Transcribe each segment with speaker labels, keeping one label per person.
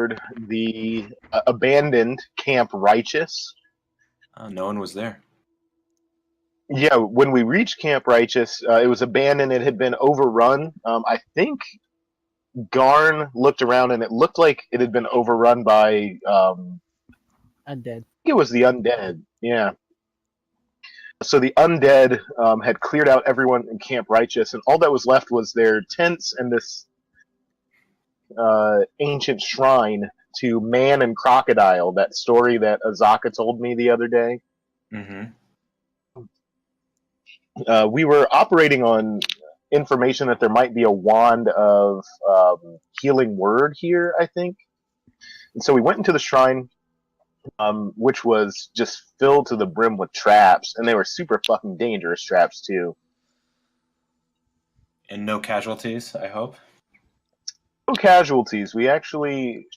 Speaker 1: toward the abandoned Camp Righteous.
Speaker 2: No one was there.
Speaker 1: Yeah, when we reached Camp Righteous, it was abandoned. It had been overrun. I think Garn looked around and it looked like it had been overrun by
Speaker 3: Undead.
Speaker 1: it was the undead. Yeah. So the undead had cleared out everyone in Camp Righteous, and all that was left was their tents and this ancient shrine to Man and Crocodile, that story that Azaka told me the other day.
Speaker 2: Mm-hmm.
Speaker 1: We were operating on information that there might be a wand of healing word here, I think. And so we went into the shrine, which was just filled to the brim with traps, and they were super fucking dangerous traps, too.
Speaker 2: And no casualties, I hope?
Speaker 1: No casualties. We actually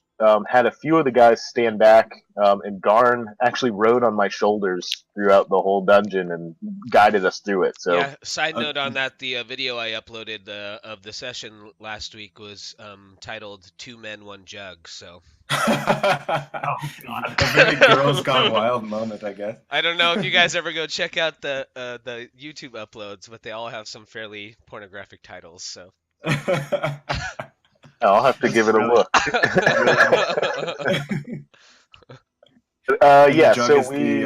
Speaker 1: had a few of the guys stand back, and Garn actually rode on my shoulders throughout the whole dungeon and guided us through it. So
Speaker 4: yeah, side note on that, the video I uploaded of the session last week was titled Two Men, One Jug, so...
Speaker 2: Oh, God. A very Girls Gone Wild moment, I guess.
Speaker 4: I don't know if you guys ever go check out the YouTube uploads, but they all have some fairly pornographic titles, so...
Speaker 1: I'll have to give it a look. Yeah, so we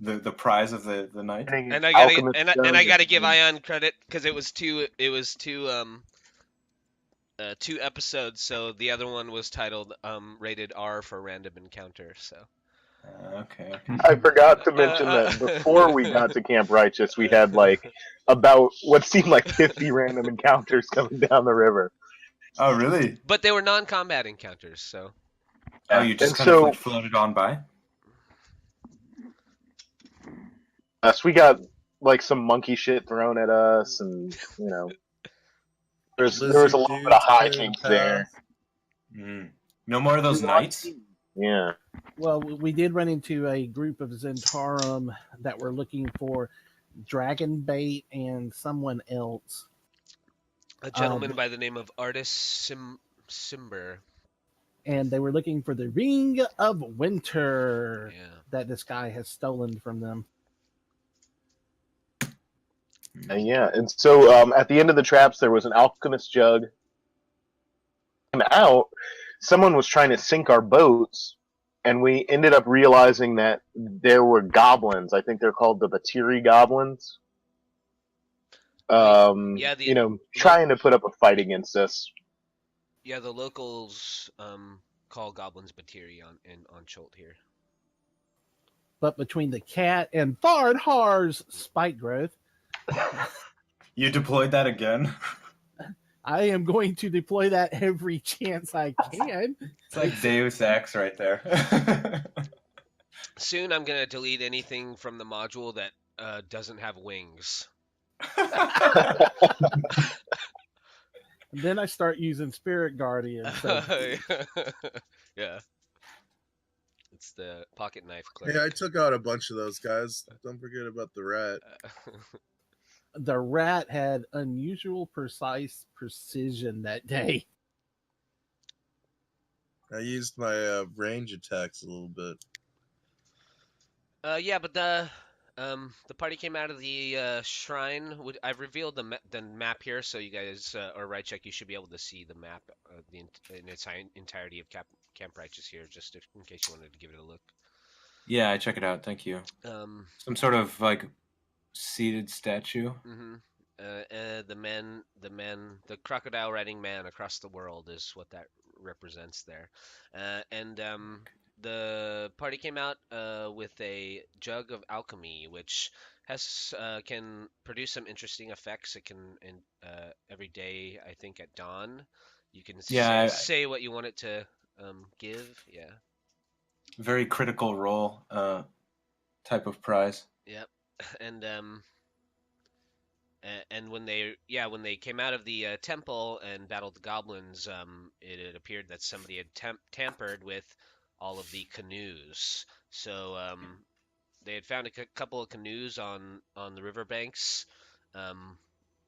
Speaker 4: the
Speaker 2: prize of the night,
Speaker 4: and I gotta give Ayan credit because it was two episodes, so the other one was titled rated R for random encounter. So.
Speaker 2: Okay.
Speaker 1: I forgot to mention that before we got to Camp Righteous, we had like about what seemed like 50 random encounters coming down the river.
Speaker 2: Oh, really?
Speaker 4: But they were non-combat encounters, so.
Speaker 2: Oh, you just kind of like floated on by?
Speaker 1: So we got like some monkey shit thrown at us, and you know, there was a little bit of hijinks there.
Speaker 2: Mm. No more of those knights?
Speaker 1: Yeah.
Speaker 3: Well, we did run into a group of Zentarum that were looking for dragon bait and someone else.
Speaker 4: A gentleman by the name of Artis Simber.
Speaker 3: And they were looking for the Ring of Winter that this guy has stolen from them.
Speaker 1: Yeah, and so at the end of the traps, there was an alchemist jug. Came out, someone was trying to sink our boats, and we ended up realizing that there were goblins. I think they're called the Batiri goblins. You know, trying to put up a fight against us.
Speaker 4: Yeah, the locals call goblins Batiri on Chult here.
Speaker 3: But between the cat and Thardhar's spike growth,
Speaker 2: you deployed that again?
Speaker 3: I am going to deploy that every chance I can.
Speaker 2: It's like Deus Ex right there.
Speaker 4: Soon I'm going to delete anything from the module that doesn't have wings.
Speaker 3: And then I start using Spirit Guardian. So.
Speaker 4: Yeah. It's the pocket knife cleric.
Speaker 5: Hey, I took out a bunch of those guys. Don't forget about the rat.
Speaker 3: The rat had unusual precise precision that day.
Speaker 5: I used my range attacks a little bit.
Speaker 4: Yeah, but the party came out of the shrine. I've revealed the map here, so you guys, or Riceak, you should be able to see the map in its entirety of Camp Righteous here, just in case you wanted to give it a look.
Speaker 2: Yeah, I check it out. Thank you. Some sort of like seated statue.
Speaker 4: Mm-hmm. The crocodile riding man across the world is what that represents there, the party came out with a jug of alchemy, which can produce some interesting effects. It can every day, I think, at dawn, you can say what you want it to give. Yeah.
Speaker 2: Very critical role type of prize.
Speaker 4: Yep. And when they came out of the temple and battled the goblins, it appeared that somebody had tampered with all of the canoes. So they had found a couple of canoes on the riverbanks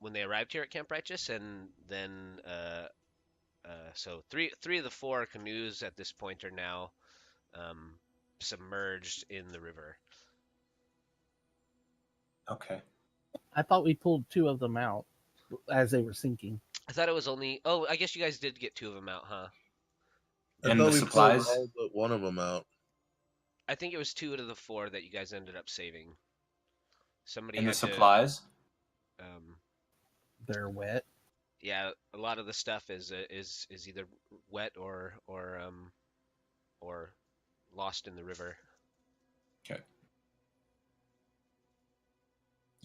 Speaker 4: when they arrived here at Camp Righteous, and then So three of the 4 canoes at this point are now submerged in the river.
Speaker 2: Okay.
Speaker 3: I thought we pulled 2 of them out as they were sinking.
Speaker 4: I thought it was only. Oh, I guess you guys did get 2 of them out, huh?
Speaker 5: I
Speaker 2: And
Speaker 5: thought
Speaker 2: the
Speaker 5: we
Speaker 2: supplies?
Speaker 5: pulled all but one of them out.
Speaker 4: I think it was 2 out of the 4 that you guys ended up saving. Somebody
Speaker 2: And the
Speaker 4: had
Speaker 2: supplies?
Speaker 4: to.
Speaker 3: They're wet.
Speaker 4: Yeah, a lot of the stuff is either wet or lost in the river.
Speaker 2: Okay.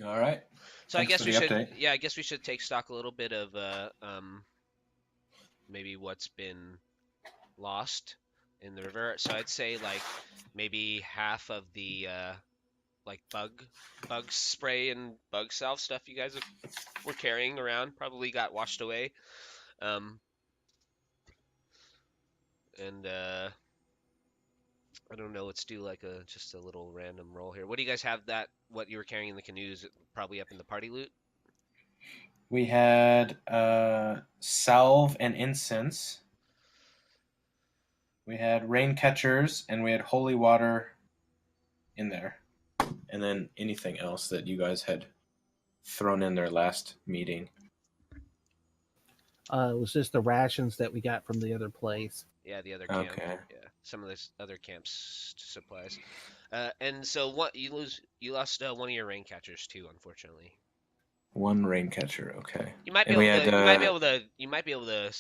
Speaker 2: All right.
Speaker 4: So
Speaker 2: Thanks
Speaker 4: I guess
Speaker 2: for
Speaker 4: we
Speaker 2: the
Speaker 4: should.
Speaker 2: update.
Speaker 4: Yeah, I guess we should take stock a little bit of maybe what's been lost in the river. So I'd say like maybe half of the like bug spray and bug salve stuff you guys were carrying around probably got washed away. And I don't know. Let's do like just a little random roll here. What do you guys have that what you were carrying in the canoes probably up in the party loot?
Speaker 2: We had salve and incense. We had rain catchers, and we had holy water in there. And then anything else that you guys had thrown in their last meeting.
Speaker 3: It was just the rations that we got from the other place.
Speaker 4: Yeah, the other camp.
Speaker 2: Okay.
Speaker 4: Yeah, some of this other camp's supplies. And so what you lost one of your rain catchers too, unfortunately.
Speaker 2: One rain catcher, okay.
Speaker 4: You might be
Speaker 2: And
Speaker 4: able
Speaker 2: we
Speaker 4: to.
Speaker 2: had,
Speaker 4: You might be able to.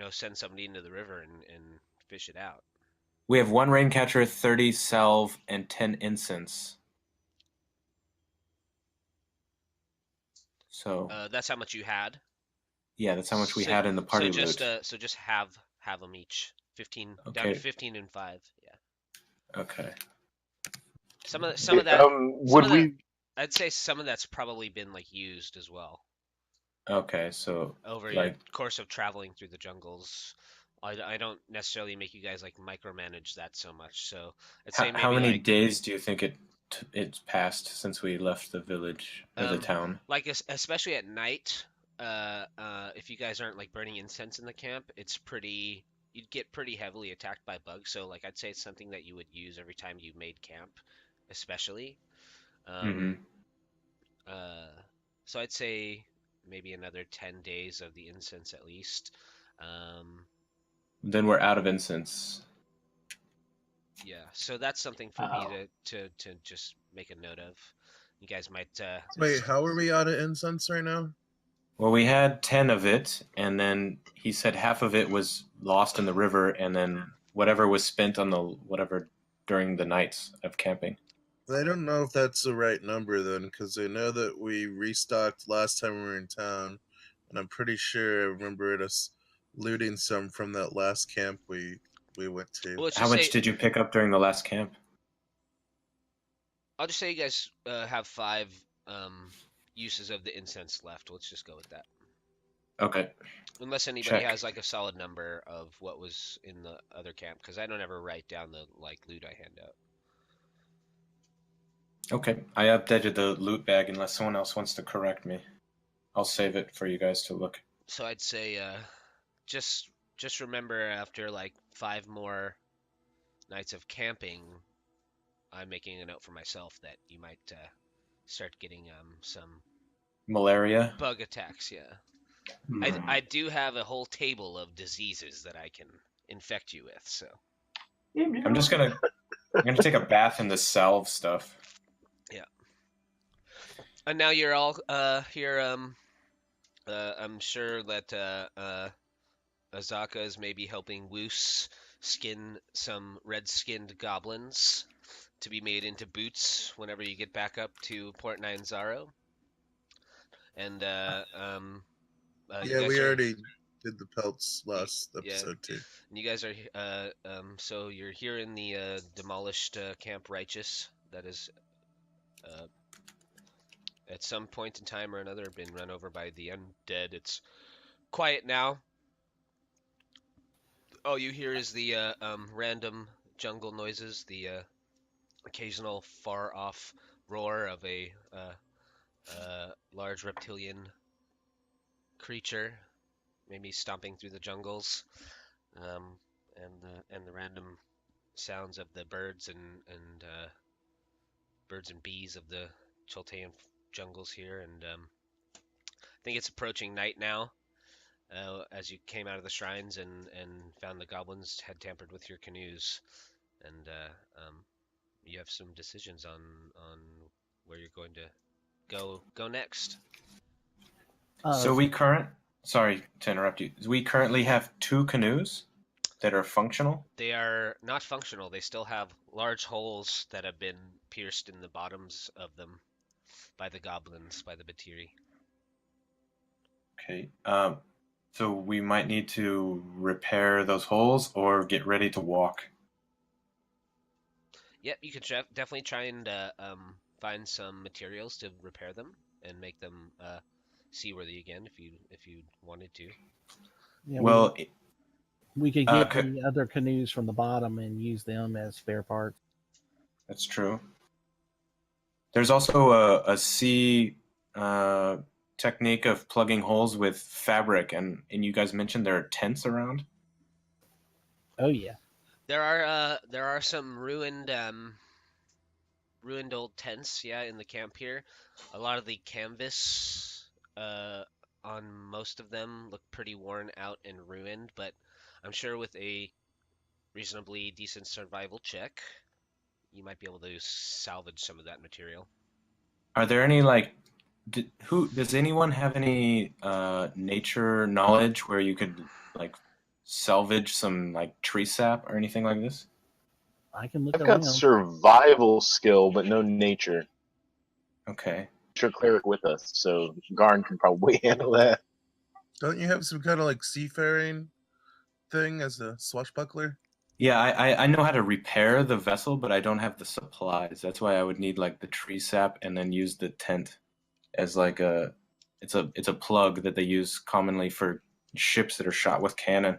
Speaker 4: Send somebody into the river and fish it out.
Speaker 2: we have one rain catcher, 30 salve, and 10 incense. So
Speaker 4: That's how much you had.
Speaker 2: yeah, that's how much we had in the party
Speaker 4: so just,
Speaker 2: loot.
Speaker 4: So just have them each. 15 down
Speaker 2: Okay.
Speaker 4: to 15 and 5. Yeah.
Speaker 2: Okay.
Speaker 4: Some of that.
Speaker 1: Would we?
Speaker 4: I'd say some of that's probably been like used as well.
Speaker 2: Okay, so
Speaker 4: Over
Speaker 2: like
Speaker 4: your course of traveling through the jungles. I don't necessarily make you guys like micromanage that so much. So I'd say maybe
Speaker 2: how many
Speaker 4: like,
Speaker 2: days do you think it's passed since we left the village or the town?
Speaker 4: like especially at night, if you guys aren't like burning incense in the camp, you'd get pretty heavily attacked by bugs. So like I'd say it's something that you would use every time you made camp, especially. So I'd say maybe another 10 days of the incense at least.
Speaker 2: Then we're out of incense.
Speaker 4: Yeah, so that's something for me to just make a note of. You guys might.
Speaker 5: Wait, how are we out of incense right now?
Speaker 2: Well, we had 10 of it, and then he said half of it was lost in the river, and then whatever was spent on whatever during the nights of camping.
Speaker 5: I don't know if that's the right number then, because I know that we restocked last time we were in town, and I'm pretty sure I remember us looting some from that last camp we went to.
Speaker 4: Well,
Speaker 2: How much did you pick up during the last camp?
Speaker 4: I'll just say you guys have 5 uses of the incense left. Let's just go with that.
Speaker 2: Okay.
Speaker 4: Unless anybody has like a solid number of what was in the other camp, because I don't ever write down the like loot I hand out.
Speaker 2: Okay, I updated the loot bag unless someone else wants to correct me. I'll save it for you guys to look.
Speaker 4: So I'd say just remember after like 5 more nights of camping, I'm making a note for myself that you might start getting some
Speaker 2: malaria
Speaker 4: bug attacks. Yeah, I do have a whole table of diseases that I can infect you with. So
Speaker 2: I'm gonna take a bath in the salve stuff.
Speaker 4: Yeah. And now you're all here. I'm sure that Azaka is maybe helping Wuce skin some red-skinned goblins to be made into boots whenever you get back up to Port Nyanzaro. And
Speaker 5: yeah, we already did the pelts last episode too.
Speaker 4: And you guys are so you're here in the demolished Camp Righteous that is at some point in time or another been run over by the undead. It's quiet now. All you hear is the random jungle noises, the occasional far-off roar of a large reptilian creature maybe stomping through the jungles, and the random sounds of the birds and birds and bees of the Choltean jungles here. And I think it's approaching night now. As you came out of the shrines and found the goblins had tampered with your canoes, and you have some decisions on where you're going to go next.
Speaker 2: So sorry to interrupt you. We currently have 2 canoes that are functional.
Speaker 4: They are not functional. They still have large holes that have been pierced in the bottoms of them by the goblins, by the Batiri.
Speaker 2: Okay. So we might need to repair those holes or get ready to walk.
Speaker 4: Yep, you could definitely try and find some materials to repair them and make them seaworthy again if you wanted to.
Speaker 3: Yeah,
Speaker 2: Well,
Speaker 3: we could get the other canoes from the bottom and use them as spare parts.
Speaker 2: that's true. There's also a sea technique of plugging holes with fabric, and you guys mentioned there are tents around.
Speaker 3: Oh yeah.
Speaker 4: There are some ruined old tents, yeah, in the camp here. A lot of the canvas on most of them look pretty worn out and ruined, but I'm sure with a reasonably decent survival check, you might be able to salvage some of that material.
Speaker 2: Are there any does anyone have any nature knowledge where you could salvage some tree sap or anything like this?
Speaker 3: I can look
Speaker 1: I've
Speaker 3: around.
Speaker 1: got survival skill, but no nature.
Speaker 2: Okay.
Speaker 1: Nature cleric with us, so Garn can probably handle that.
Speaker 5: Don't you have some kind of seafaring thing as a swashbuckler?
Speaker 2: Yeah, I know how to repair the vessel, but I don't have the supplies. That's why I would need the tree sap and then use the tent as it's a plug that they use commonly for ships that are shot with cannon.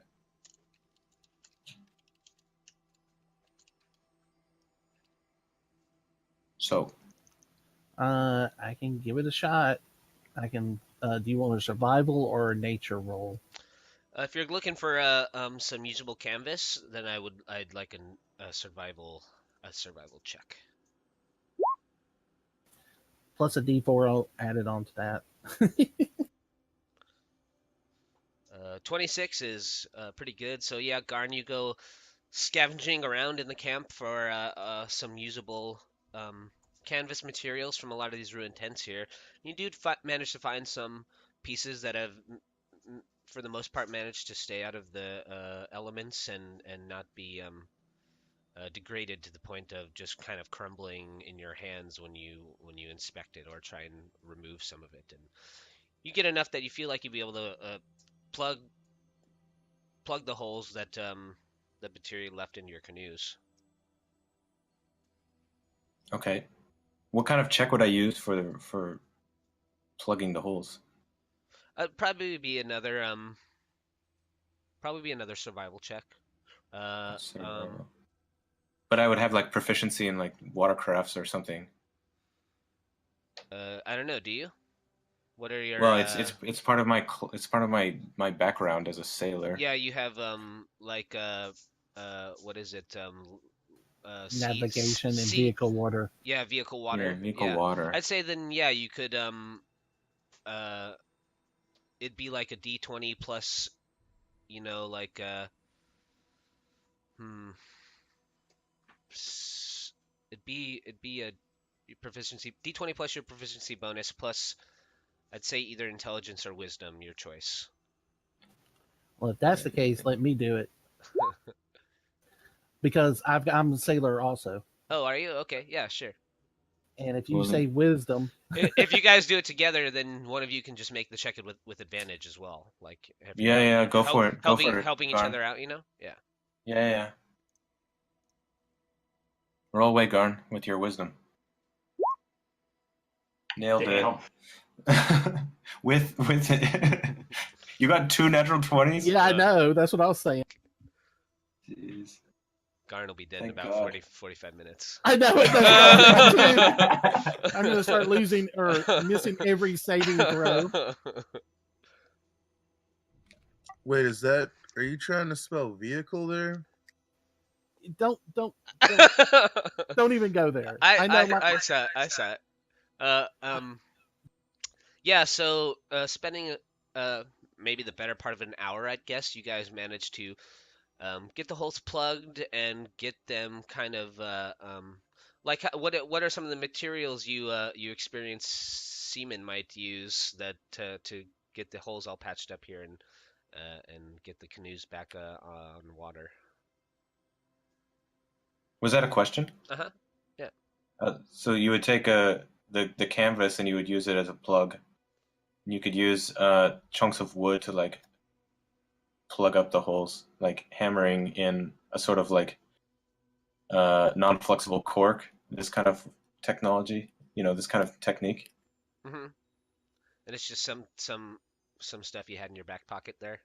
Speaker 2: So
Speaker 3: I can give it a shot. I can. Do you want a survival or a nature roll?
Speaker 4: If you're looking for some usable canvas, then I'd like a survival check.
Speaker 3: Plus a D4 added on to that.
Speaker 4: 26 is pretty good. So yeah, Garn, you go scavenging around in the camp for some usable canvas materials from a lot of these ruined tents here. You do manage to find some pieces that have, for the most part, managed to stay out of the elements and not be degraded to the point of just kind of crumbling in your hands when you inspect it or try and remove some of it. And you get enough that you feel like you'll be able to plug the holes that the Batiri left in your canoes.
Speaker 2: okay, what kind of check would I use for plugging the holes?
Speaker 4: Probably be another survival check.
Speaker 2: Survival. But I would have proficiency in watercrafts or something.
Speaker 4: I don't know. Do you? What are your?
Speaker 2: Well, it's part of my background as a sailor.
Speaker 4: Yeah, you have what is it?
Speaker 3: Navigation and vehicle water.
Speaker 4: Yeah, vehicle water.
Speaker 2: Yeah, vehicle water.
Speaker 4: I'd say then you could it'd be like a D20 plus, it'd be a proficiency D20 plus your proficiency bonus plus, I'd say either intelligence or wisdom, your choice.
Speaker 3: Well, if that's the case, let me do it. Because I'm a sailor also.
Speaker 4: Oh, are you? Okay, yeah, sure.
Speaker 3: And if you say wisdom,
Speaker 4: if you guys do it together, then one of you can just make the check with advantage as well.
Speaker 2: Go for it.
Speaker 4: Helping each other out, Yeah.
Speaker 2: Yeah. Roll away, Garn, with your wisdom. Nailed it. with you got 2 natural 20s?
Speaker 3: Yeah, I know. That's what I was saying.
Speaker 2: Jeez.
Speaker 4: Garn will be dead in about 45 minutes.
Speaker 3: I know. I'm going to start losing or missing every saving throw.
Speaker 5: Wait, is that? Are you trying to spell vehicle there?
Speaker 3: Don't
Speaker 4: I
Speaker 3: don't even go there. I know
Speaker 4: I
Speaker 3: my
Speaker 4: I saw it. I saw it. Uh, um, yeah. So spending uh maybe the better part of an hour, I'd guess, you guys managed to get the holes plugged and get them kind of like what are some of the materials you experience seamen might use that to get the holes all patched up here and get the canoes back on water.
Speaker 2: Was that a question?
Speaker 4: Uh-huh. Yeah.
Speaker 2: So you would take the canvas and you would use it as a plug. You could use chunks of wood to like plug up the holes, like hammering in a sort of like non-flexible cork. This kind of technology, this kind of technique.
Speaker 4: Mm-hmm. And it's just some stuff you had in your back pocket there.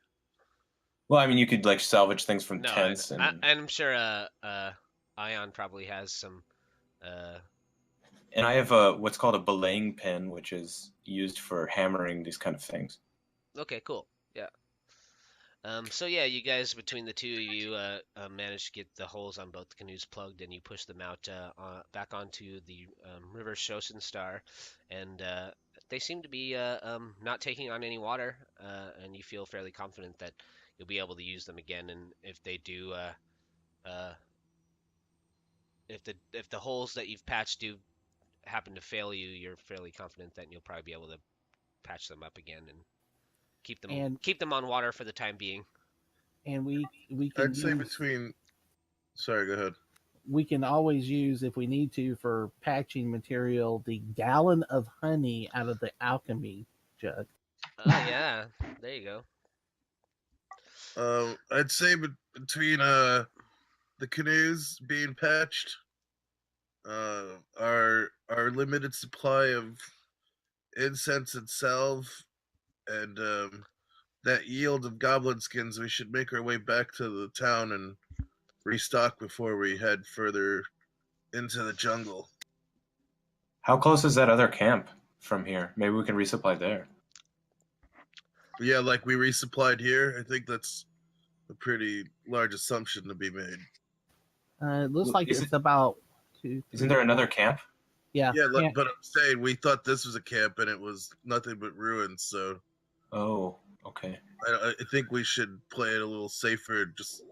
Speaker 2: Well, I mean, you could like salvage things from
Speaker 4: No,
Speaker 2: tents and
Speaker 4: I'm sure Ayan probably has some uh
Speaker 2: and I have a what's called a belaying pin, which is used for hammering these kind of things.
Speaker 4: okay, cool. Yeah. So yeah, you guys between the two of you managed to get the holes on both the canoes plugged, and you push them out back onto the River Shosen Star, and they seem to be not taking on any water, and you feel fairly confident that you'll be able to use them again. And if they do, uh, if the holes that you've patched do happen to fail you, you're fairly confident that you'll probably be able to patch them up again and
Speaker 3: and
Speaker 4: keep them on water for the time being.
Speaker 3: and we can
Speaker 5: I'd say
Speaker 3: use
Speaker 5: between. Sorry, go ahead.
Speaker 3: we can always use if we need to for patching material the gallon of honey out of the alchemy jug.
Speaker 4: Oh yeah, there you go.
Speaker 5: I'd say between the canoes being patched, our limited supply of incense itself, and that yield of goblin skins, we should make our way back to the town and restock before we head further into the jungle.
Speaker 2: How close is that other camp from here? Maybe we can resupply there.
Speaker 5: Yeah, like we resupplied here. I think that's a pretty large assumption to be made.
Speaker 3: It looks
Speaker 2: Well,
Speaker 3: like it's about two,
Speaker 2: Isn't
Speaker 3: three.
Speaker 2: there another camp?
Speaker 3: Yeah,
Speaker 5: Yeah,
Speaker 3: yeah.
Speaker 5: but I'm saying we thought this was a camp and it was nothing but ruins. So
Speaker 2: Oh, okay.
Speaker 5: I think we should play it a little safer. Just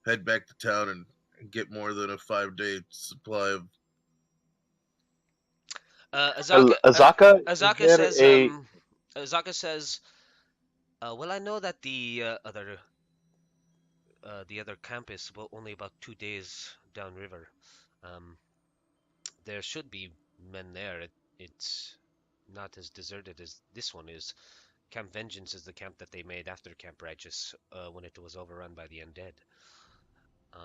Speaker 5: head back to town and get more than a 5-day supply of.
Speaker 1: Azaka, is
Speaker 4: Azaka
Speaker 1: there
Speaker 4: says
Speaker 1: a
Speaker 4: Azaka says well, I know that the other camp is well, only about 2 days downriver. Um, there should be men there. It's not as deserted as this one is. Camp Vengeance is the camp that they made after Camp Righteous when it was overrun by the undead.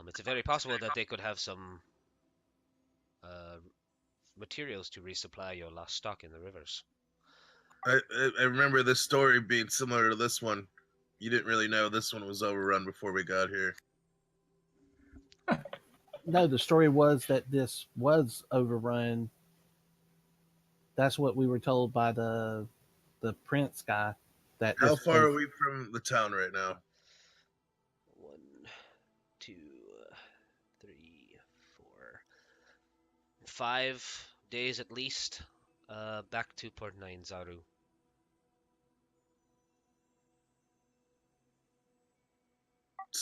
Speaker 4: It's very possible that they could have some uh, materials to resupply your lost stock in the rivers.
Speaker 5: I remember this story being similar to this one. You didn't really know this one was overrun before we got here.
Speaker 3: No, the story was that this was overrun. That's what we were told by the prince guy. That
Speaker 5: How
Speaker 3: this
Speaker 5: far
Speaker 3: place.
Speaker 5: are we from the town right now?
Speaker 4: 1, 2, 3, 4, 5 days at least. Back to Port Zaru.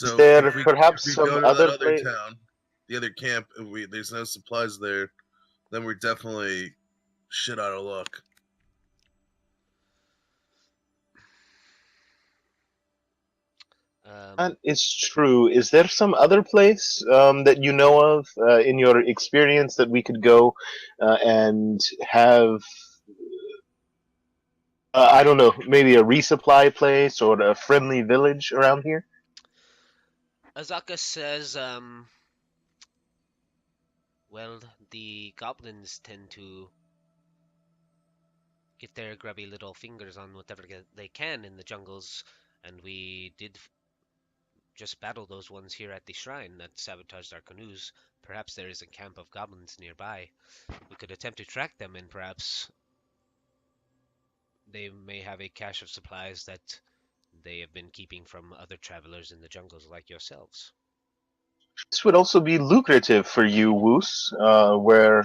Speaker 1: is
Speaker 5: So
Speaker 1: there
Speaker 5: if
Speaker 1: perhaps
Speaker 5: we
Speaker 1: some
Speaker 5: go to that
Speaker 1: other
Speaker 5: other
Speaker 1: place?
Speaker 5: town, the other camp, and there's no supplies there, then we're definitely shit out of luck.
Speaker 1: That is true. Is there some other place that you know of in your experience that we could go and have, I don't know, maybe a resupply place or a friendly village around here?
Speaker 4: Azaka says, well, the goblins tend to get their grubby little fingers on whatever they can in the jungles, and we did just battle those ones here at the shrine that sabotaged our canoes. Perhaps there is a camp of goblins nearby. We could attempt to track them, and perhaps they may have a cache of supplies that they have been keeping from other travelers in the jungles like yourselves.
Speaker 1: This would also be lucrative for you, Wuce, where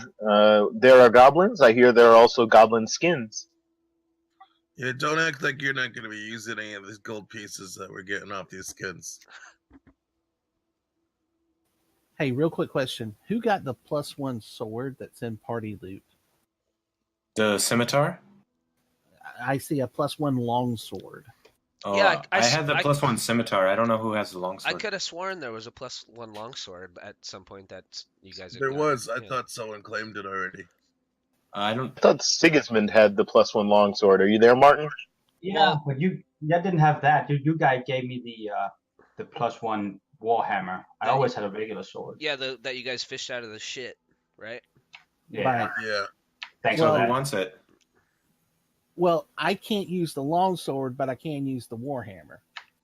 Speaker 1: there are goblins. I hear there are also goblin skins.
Speaker 5: Yeah, don't act like you're not going to be using any of these gold pieces that we're getting off these skins.
Speaker 3: Hey, real quick question: who got the +1 sword that's in party loot?
Speaker 2: The scimitar?
Speaker 3: I see a +1 long sword.
Speaker 2: Oh,
Speaker 4: Yeah,
Speaker 2: I had the +1 scimitar. I don't know who has the
Speaker 4: I
Speaker 2: longsword.
Speaker 4: could have sworn there was a +1 longsword at some point that you guys had
Speaker 5: There
Speaker 4: gotten.
Speaker 5: was. I
Speaker 4: Yeah.
Speaker 5: thought someone claimed it already.
Speaker 2: I don't.
Speaker 1: I thought Sigismund had the +1 longsword. Are you there, Martin?
Speaker 6: Yeah, but you didn't have that. You guys gave me the +1 warhammer. I always had a regular sword.
Speaker 4: Yeah, that you guys fished out of the shit, right?
Speaker 6: Yeah.
Speaker 3: Right.
Speaker 5: Yeah.
Speaker 6: Thanks
Speaker 2: So
Speaker 6: for
Speaker 2: who
Speaker 6: that.
Speaker 2: wants it?
Speaker 3: Well, I can't use the long sword, but I can use the warhammer.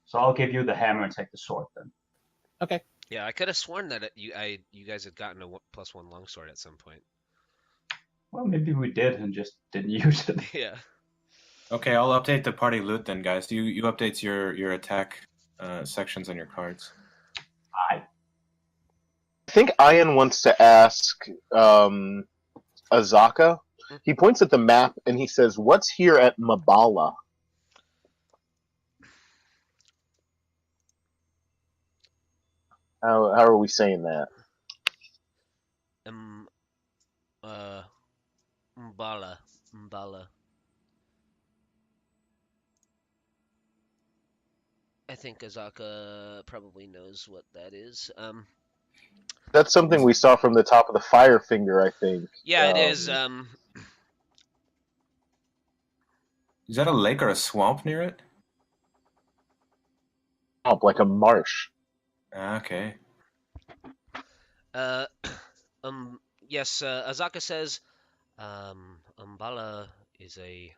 Speaker 6: So I'll give you the hammer and take the sword then.
Speaker 3: Okay.
Speaker 4: Yeah, I could have sworn that you guys had gotten a +1 longsword at some point.
Speaker 6: Well, maybe we did and just didn't use it.
Speaker 4: Yeah.
Speaker 2: Okay, I'll update the party loot then, guys. You update your attack sections on your cards.
Speaker 6: I
Speaker 1: I think Ayan wants to ask Azaka. He points at the map and he says, "What's here at Mabala?" How are we saying that?
Speaker 4: Mbala. I think Azaka probably knows what that is.
Speaker 1: That's something we saw from the top of the fire finger, I think.
Speaker 4: Yeah, it is.
Speaker 2: Is that a lake or a swamp near it?
Speaker 1: Like a marsh.
Speaker 2: Okay.
Speaker 4: Yes, Azaka says, Umbala is a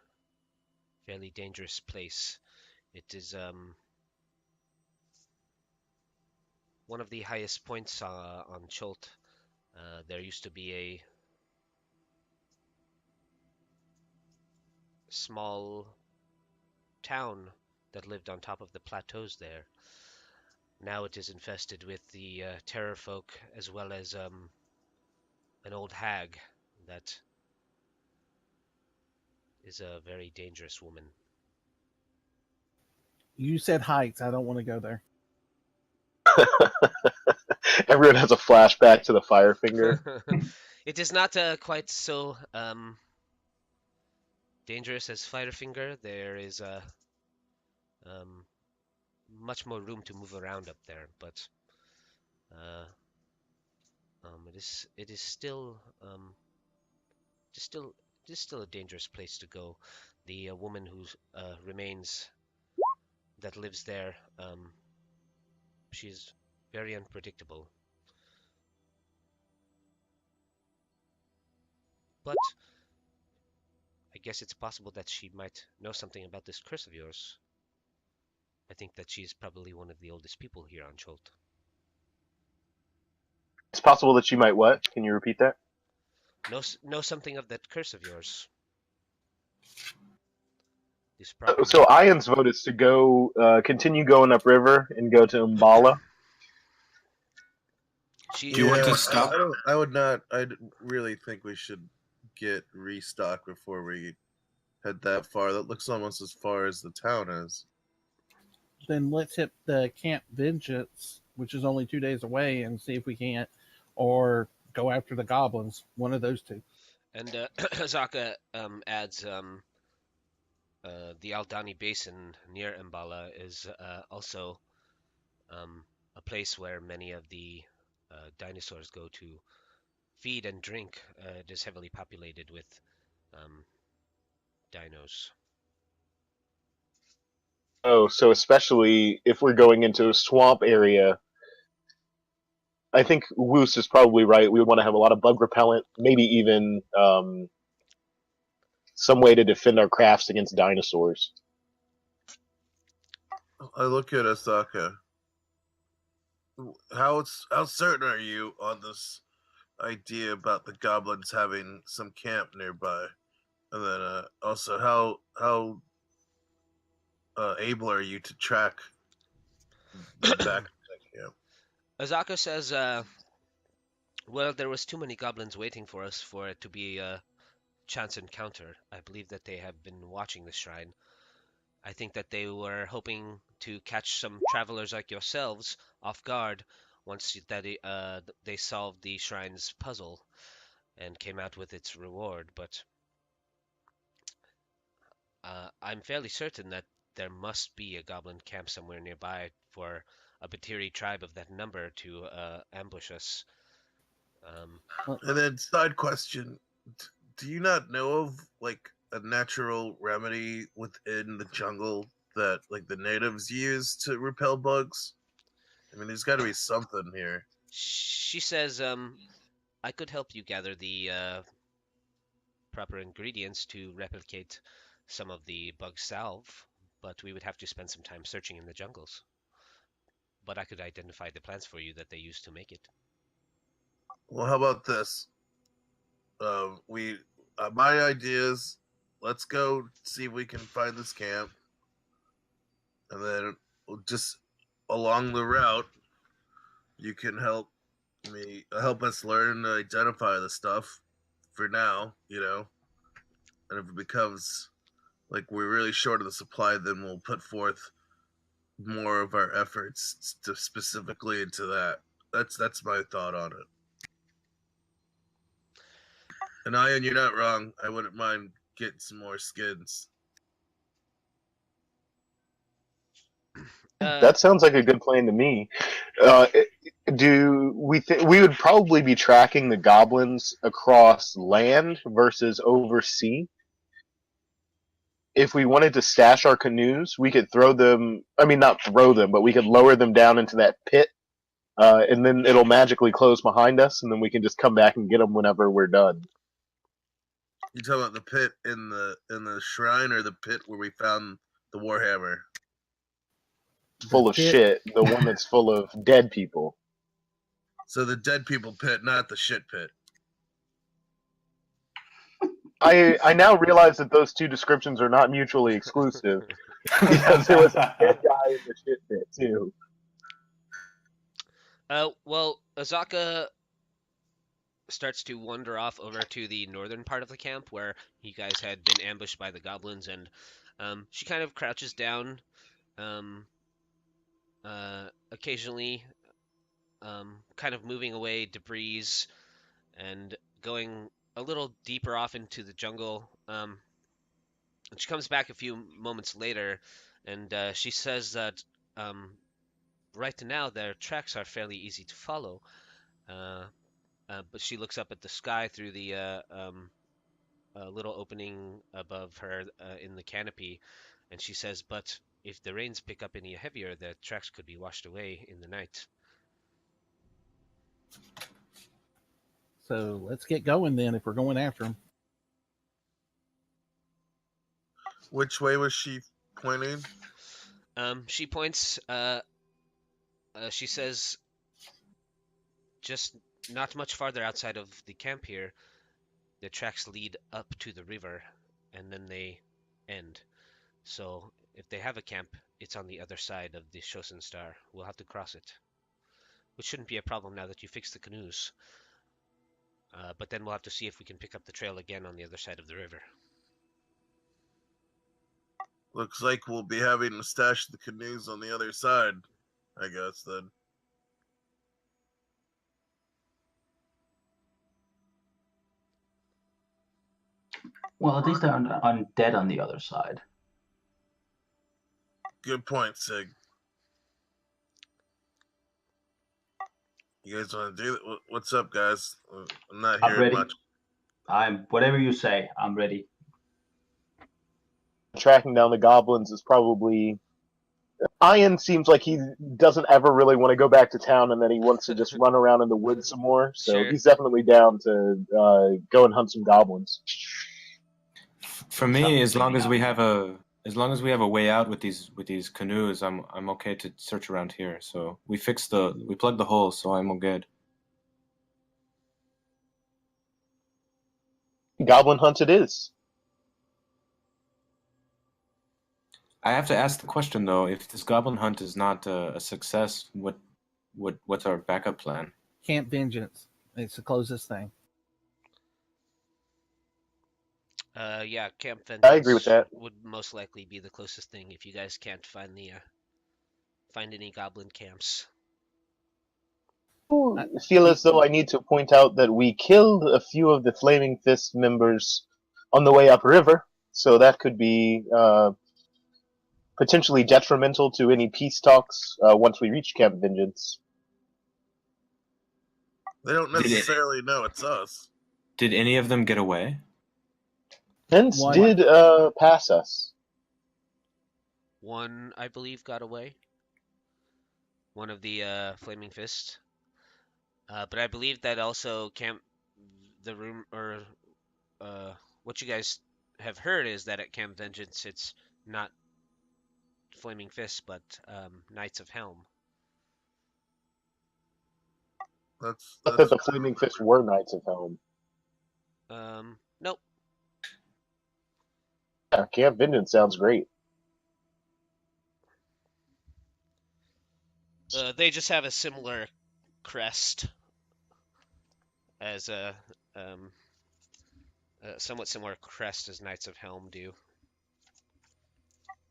Speaker 4: fairly dangerous place. It is, one of the highest points on Cholt. There used to be a small town that lived on top of the plateaus there. Now it is infested with the terror folk, as well as an old hag that is a very dangerous woman.
Speaker 3: You said heights. I don't want to go there.
Speaker 1: Everyone has a flashback to the fire finger.
Speaker 4: It is not quite so dangerous as Firefinger. There is much more room to move around up there, but it is still a dangerous place to go. The woman who remains that lives there, she's very unpredictable. But I guess it's possible that she might know something about this curse of yours. I think that she's probably one of the oldest people here on Cholt.
Speaker 1: It's possible that she might what? Can you repeat that?
Speaker 4: Know something of that curse of yours.
Speaker 1: So Ayan's vote is to go continue going upriver and go to Umbala.
Speaker 2: Do you want to stop?
Speaker 5: I would not. I really think we should get restock before we head that far. That looks almost as far as the town is.
Speaker 3: Then let's hit the Camp Vengeance, which is only 2 days away, and see if we can't, or go after the goblins. One of those two.
Speaker 4: And Zaka adds the Aldani Basin near Mbala is also a place where many of the dinosaurs go to feed and drink. It is heavily populated with dinos.
Speaker 1: Oh, so especially if we're going into a swamp area, I think Wuce is probably right. We would want to have a lot of bug repellent, maybe even some way to defend our crafts against dinosaurs.
Speaker 5: I look at Asaka. How certain are you on this idea about the goblins having some camp nearby? And then also how able are you to track them back? Yeah.
Speaker 4: Azaka says, well, there was too many goblins waiting for us for it to be a chance encounter. I believe that they have been watching the shrine. I think that they were hoping to catch some travelers like yourselves off guard once that they solved the shrine's puzzle and came out with its reward. But I'm fairly certain that there must be a goblin camp somewhere nearby for a Batiri tribe of that number to ambush us.
Speaker 5: And then side question: do you not know of like a natural remedy within the jungle that like the natives use to repel bugs? I mean, there's got to be something here.
Speaker 4: She says, I could help you gather the proper ingredients to replicate some of the bug salve, but we would have to spend some time searching in the jungles. But I could identify the plants for you that they use to make it.
Speaker 5: Well, how about this? We my idea is let's go see if we can find this camp, and then we'll just along the route you can help us learn to identify the stuff for now, and if it becomes like we're really short of the supply, then we'll put forth more of our efforts specifically into that. That's my thought on it. And Ayan, you're not wrong. I wouldn't mind getting some more skins.
Speaker 1: That sounds like a good plan to me. Do we we would probably be tracking the goblins across land versus over sea? If we wanted to stash our canoes, we could throw them. I mean, not throw them, but we could lower them down into that pit, and then it'll magically close behind us, and then we can just come back and get them whenever we're done.
Speaker 5: You talking about the pit in the shrine, or the pit where we found the warhammer?
Speaker 1: Full of shit. The one that's full of dead people.
Speaker 5: So the dead people pit, not the shit pit.
Speaker 1: I now realize that those two descriptions are not mutually exclusive because there was a dead guy in the shit pit too.
Speaker 4: Well, Azaka starts to wander off over to the northern part of the camp where you guys had been ambushed by the goblins, and she kind of crouches down, occasionally, kind of moving away debris and going a little deeper off into the jungle. And she comes back a few moments later, and she says that right now their tracks are fairly easy to follow. But she looks up at the sky through the little opening above her in the canopy, and she says, but if the rains pick up any heavier, the tracks could be washed away in the night.
Speaker 3: So let's get going then if we're going after them.
Speaker 5: Which way was she pointing?
Speaker 4: She points, she says, just not much farther outside of the camp here, the tracks lead up to the river, and then they end. So if they have a camp, it's on the other side of the Shosen Star. We'll have to cross it, which shouldn't be a problem now that you fixed the canoes. But then we'll have to see if we can pick up the trail again on the other side of the river.
Speaker 5: Looks like we'll be having to stash the canoes on the other side, I guess, then.
Speaker 6: Well, at least they're undead on the other side.
Speaker 5: Good point, Sig. You guys want to do it? What's up, guys? I'm not
Speaker 6: I'm
Speaker 5: hearing
Speaker 6: ready.
Speaker 5: much.
Speaker 6: Whatever you say, I'm ready.
Speaker 1: Tracking down the goblins is probably. Ayan seems like he doesn't ever really want to go back to town, and then he wants to just run around in the woods some more. So
Speaker 4: Sure.
Speaker 1: he's definitely down to go and hunt some goblins.
Speaker 2: For me, as long as we have a way out with these canoes, I'm okay to search around here. So we plugged the hole, so I'm all good.
Speaker 1: Goblin hunt it is.
Speaker 2: I have to ask the question though: if this goblin hunt is not a success, what's our backup plan?
Speaker 3: Camp Vengeance. It's the closest thing.
Speaker 4: Yeah, Camp
Speaker 1: I agree with
Speaker 4: Vengeance
Speaker 1: that.
Speaker 4: would most likely be the closest thing if you guys can't find find any goblin camps.
Speaker 1: I feel as though I need to point out that we killed a few of the Flaming Fist members on the way upriver, so that could be potentially detrimental to any peace talks once we reach Camp Vengeance.
Speaker 5: They don't
Speaker 2: Did it-
Speaker 5: necessarily know it's us.
Speaker 2: Did any of them get away?
Speaker 1: Hence
Speaker 3: One-
Speaker 1: did pass us.
Speaker 4: One, I believe, got away. One of the Flaming Fist. But I believe that also the room or what you guys have heard is that at Camp Vengeance it's not Flaming Fists but Knights of Helm.
Speaker 1: I thought
Speaker 5: That's
Speaker 1: the Flaming Fist were Knights of Helm.
Speaker 4: Nope.
Speaker 1: Yeah, Camp Vengeance sounds great.
Speaker 4: They just have a similar crest as a somewhat similar crest as Knights of Helm do.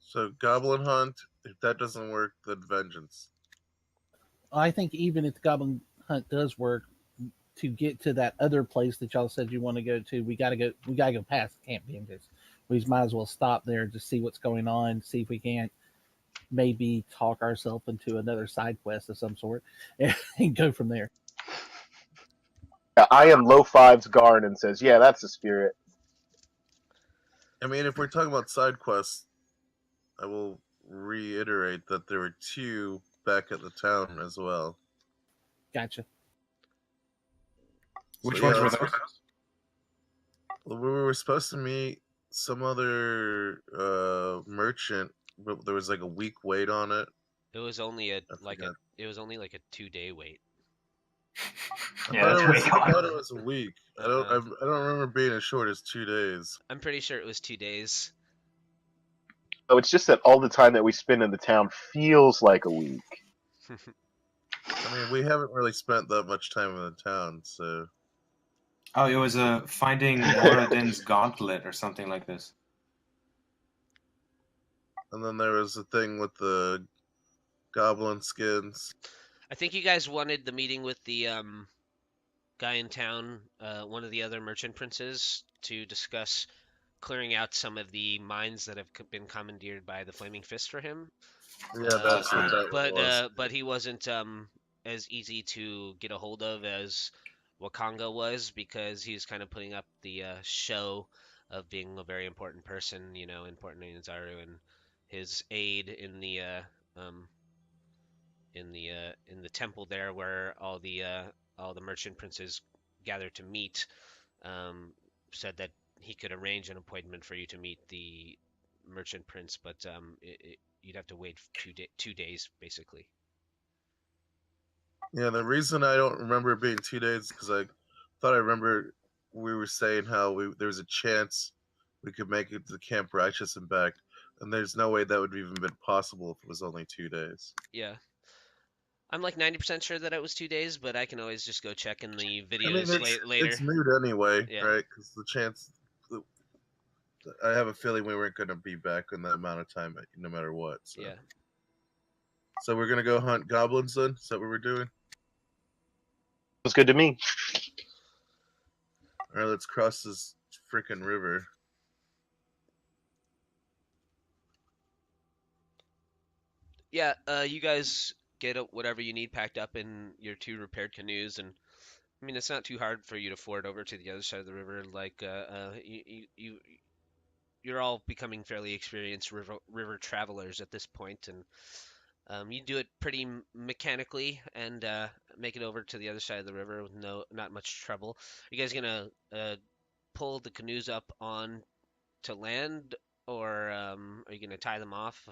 Speaker 5: so Goblin Hunt. If that doesn't work, then Vengeance.
Speaker 3: I think even if the Goblin Hunt does work, to get to that other place that y'all said you want to go to, we gotta go past Camp Vengeance. We might as well stop there to see what's going on, see if we can't maybe talk ourselves into another side quest of some sort, and go from there.
Speaker 1: Yeah, I am low fives Garn and says, yeah, that's the spirit.
Speaker 5: I mean, if we're talking about side quests, I will reiterate that there were 2 back at the town as well.
Speaker 3: Gotcha.
Speaker 2: Which
Speaker 5: So,
Speaker 2: ones
Speaker 5: yeah,
Speaker 2: were
Speaker 5: that's-
Speaker 2: those?
Speaker 5: Well, we were supposed to meet some other merchant, but there was like a week wait on it.
Speaker 4: It was only
Speaker 5: I forgot.
Speaker 4: it was only like a 2-day wait.
Speaker 5: I
Speaker 6: Yeah, that's way
Speaker 5: thought
Speaker 6: gone.
Speaker 5: it was a week. I
Speaker 4: Uh-uh.
Speaker 5: don't remember being as short as 2 days.
Speaker 4: I'm pretty sure it was 2 days.
Speaker 1: So it's just that all the time that we spend in the town feels like a week.
Speaker 5: I mean, we haven't really spent that much time in the town, so
Speaker 2: Oh, it was finding Moradin's gauntlet or something like this.
Speaker 5: and then there was a thing with the goblin skins.
Speaker 4: I think you guys wanted the meeting with the guy in town, one of the other merchant princes, to discuss clearing out some of the mines that have been commandeered by the Flaming Fist for him.
Speaker 5: Yeah, that's what that
Speaker 4: But
Speaker 5: was.
Speaker 4: but he wasn't as easy to get a hold of as Wakanga was because he's kind of putting up the show of being a very important person, you know, important in Zaru, and his aid in the um, in the temple there where all the merchant princes gather to meet, said that he could arrange an appointment for you to meet the merchant prince, but you'd have to wait 2 days basically.
Speaker 5: Yeah, the reason I don't remember it being 2 days is because I thought I remember we were saying how there was a chance we could make it to Camp Righteous and back, and there's no way that would have even been possible if it was only 2 days.
Speaker 4: Yeah. I'm like 90% sure that it was 2 days, but I can always just go check in the
Speaker 5: I mean,
Speaker 4: videos later.
Speaker 5: it's moot anyway,
Speaker 4: Yeah.
Speaker 5: right? Because the chance, I have a feeling we weren't going to be back in that amount of time, no matter what. So.
Speaker 4: Yeah.
Speaker 5: So we're gonna go hunt goblins then? Is that what we're doing?
Speaker 1: Sounds good to me.
Speaker 5: Alright, let's cross this freaking river.
Speaker 4: Yeah, you guys get whatever you need packed up in your 2 repaired canoes, and I mean it's not too hard for you to ford over to the other side of the river. Like you're all becoming fairly experienced river travelers at this point, and you do it pretty mechanically and make it over to the other side of the river with not much trouble. Are you guys gonna pull the canoes up on to land, or are you gonna tie them off?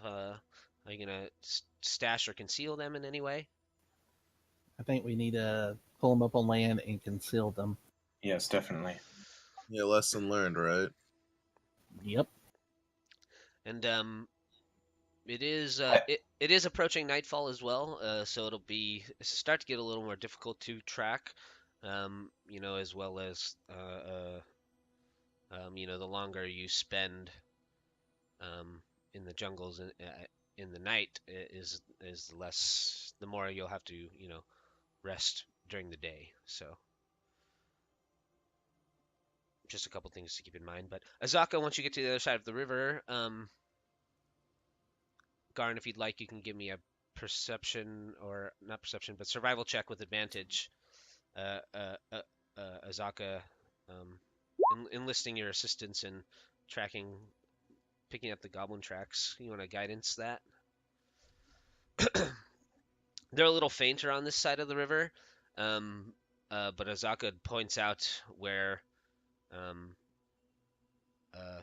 Speaker 4: Are you gonna stash or conceal them in any way?
Speaker 3: I think we need to pull them up on land and conceal them.
Speaker 2: Yes, definitely.
Speaker 5: Yeah, lesson learned, right?
Speaker 3: Yep.
Speaker 4: And It is it is approaching nightfall as well, so it'll start to get a little more difficult to track, as well as the longer you spend um, in the jungles in the night is the more you'll have to rest during the day. So just a couple things to keep in mind. But Azaka, once you get to the other side of the river, Garn, if you'd like, you can give me a perception or not perception, but survival check with advantage. Uh, uh, uh, Azaka, um, enlisting your assistance in picking up the goblin tracks. You want to guidance that? They're a little fainter on this side of the river, um, but Azaka points out where, um,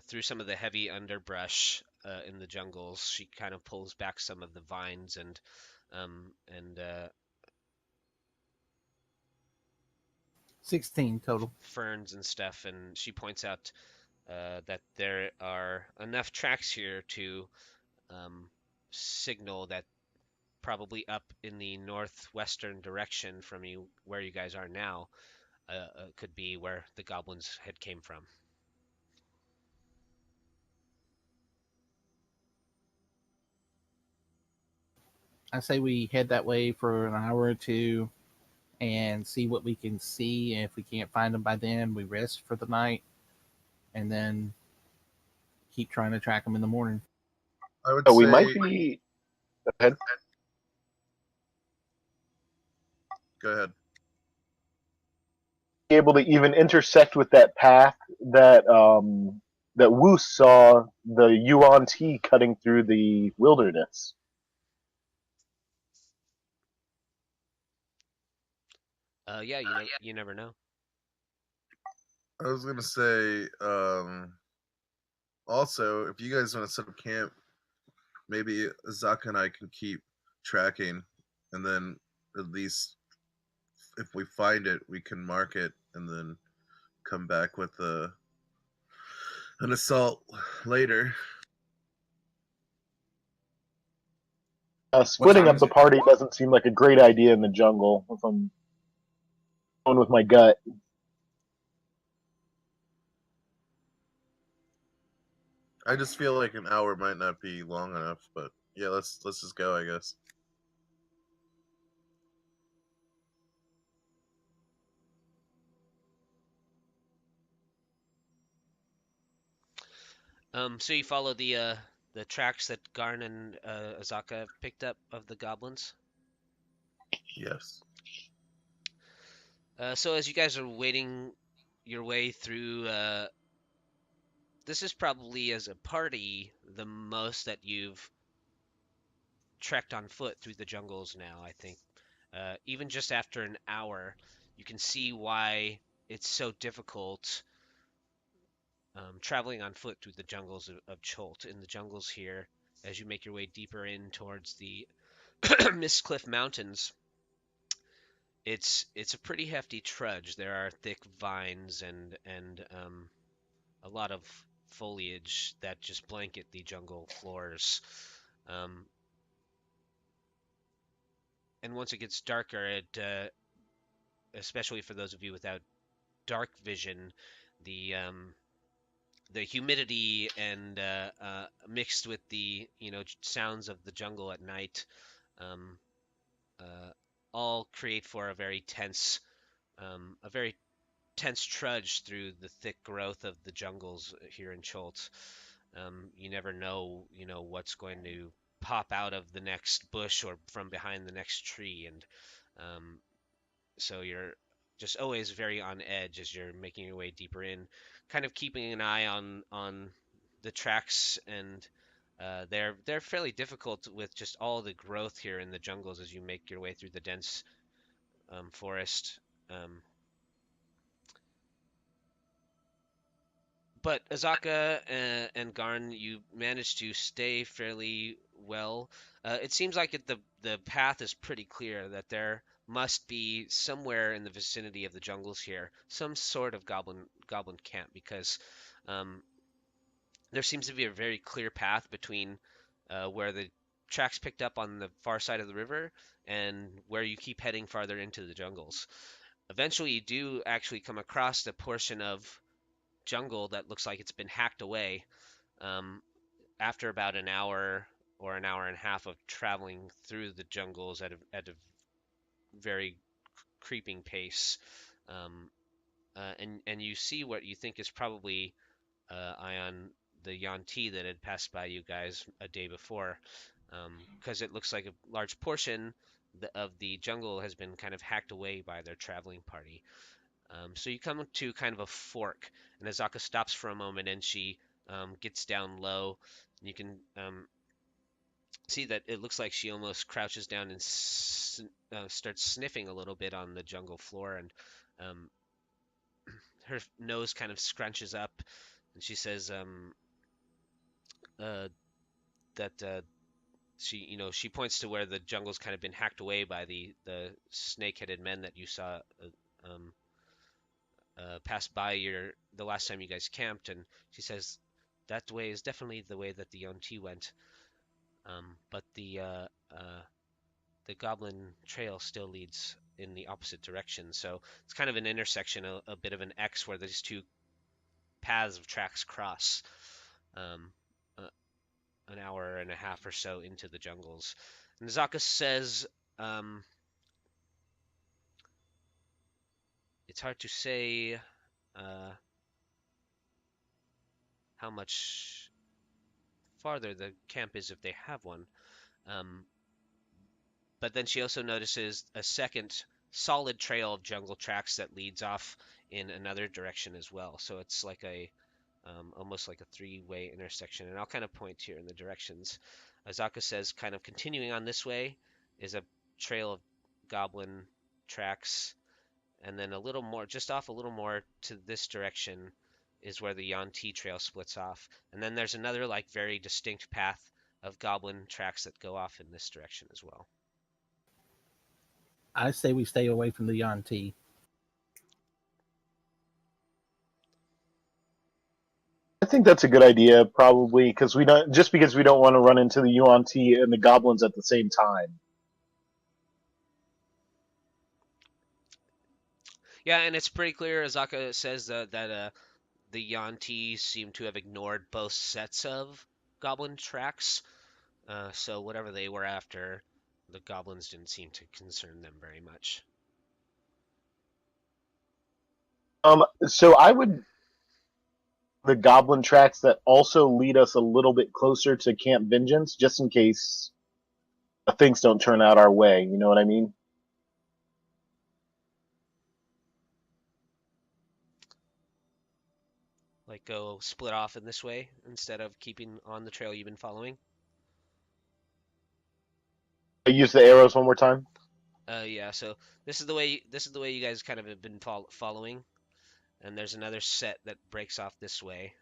Speaker 4: through some of the heavy underbrush in the jungles, she kind of pulls back some of the vines and
Speaker 3: 16 total.
Speaker 4: ferns and stuff, and she points out that there are enough tracks here to signal that probably up in the northwestern direction from where you guys are now, could be where the goblins had came from.
Speaker 3: I say we head that way for an hour or two and see what we can see. And if we can't find them by then, we rest for the night and then keep trying to track them in the morning.
Speaker 5: I would
Speaker 1: So
Speaker 5: say
Speaker 1: we might be. Go ahead.
Speaker 5: Go ahead.
Speaker 1: Be able to even intersect with that path that Wuce saw the Yuan Ti cutting through the wilderness.
Speaker 4: Yeah, you never know.
Speaker 5: I was gonna say, also, if you guys want to set up camp, maybe Zaka and I can keep tracking, and then at least if we find it, we can mark it, and then come back with an assault later.
Speaker 1: Splitting
Speaker 2: time
Speaker 1: up
Speaker 2: is
Speaker 1: the
Speaker 2: it?
Speaker 1: party doesn't seem like a great idea in the jungle. If I'm going with my gut.
Speaker 5: I just feel like an hour might not be long enough, but yeah, let's just go, I guess.
Speaker 4: So you follow the tracks that Garn and Azaka have picked up of the goblins.
Speaker 5: Yes.
Speaker 4: So as you guys are wading your way through, this is probably as a party the most that you've trekked on foot through the jungles now, I think. Even just after an hour, you can see why it's so difficult traveling on foot through the jungles of Cholt. In the jungles here, as you make your way deeper in towards the Mistcliff Mountains, it's a pretty hefty trudge. There are thick vines and a lot of foliage that just blanket the jungle floors. Um, and once it gets darker, especially for those of you without dark vision, the the humidity and mixed with the sounds of the jungle at night, um, uh, all create for a very tense trudge through the thick growth of the jungles here in Cholt. You never know, what's going to pop out of the next bush or from behind the next tree, and um, so you're just always very on edge as you're making your way deeper in, kind of keeping an eye on the tracks, and they're fairly difficult with just all the growth here in the jungles as you make your way through the dense forest. Um, but Azaka and Garn, you managed to stay fairly well. It seems like the path is pretty clear that there must be somewhere in the vicinity of the jungles here some sort of goblin camp, because um, there seems to be a very clear path between where the tracks picked up on the far side of the river and where you keep heading farther into the jungles. Eventually, you do actually come across a portion of jungle that looks like it's been hacked away. After about an hour or an hour and a half of traveling through the jungles at a very creeping pace, um, and you see what you think is probably Ayan, the Yuan-ti that had passed by you guys a day before, because it looks like a large portion of the jungle has been kind of hacked away by their traveling party. So you come to kind of a fork, and Azaka stops for a moment, and she gets down low. You can see that it looks like she almost crouches down and starts sniffing a little bit on the jungle floor, and um, her nose kind of scrunches up, and she says uh, that she points to where the jungle's kind of been hacked away by the snake-headed men that you saw pass by the last time you guys camped, and she says that way is definitely the way that the Yuan-ti went, but the Goblin Trail still leads in the opposite direction. So it's kind of an intersection, a bit of an X where these two paths of tracks cross um, uh, an hour and a half or so into the jungles. And Zaka says, um, it's hard to say how much farther the camp is if they have one. Um, but then she also notices a second solid trail of jungle tracks that leads off in another direction as well. So it's like almost like a three-way intersection. And I'll kind of point here in the directions. Azaka says, kind of continuing on this way is a trail of goblin tracks, and then a little more, just off a little more to this direction is where the Yuan-ti trail splits off. And then there's another like very distinct path of goblin tracks that go off in this direction as well.
Speaker 3: I say we stay away from the Yuan-ti.
Speaker 1: I think that's a good idea, probably, because we don't want to run into the Yuan-ti and the goblins at the same time.
Speaker 4: Yeah, and it's pretty clear. Azaka says that the Yuan-ti seem to have ignored both sets of goblin tracks. So whatever they were after, the goblins didn't seem to concern them very much.
Speaker 1: So I would the goblin tracks that also lead us a little bit closer to Camp Vengeance, just in case things don't turn out our way. You know what I mean?
Speaker 4: Like go split off in this way instead of keeping on the trail you've been following.
Speaker 1: I use the arrows one more time.
Speaker 4: Yeah. So this is the way you guys kind of have been following, and there's another set that breaks off this way.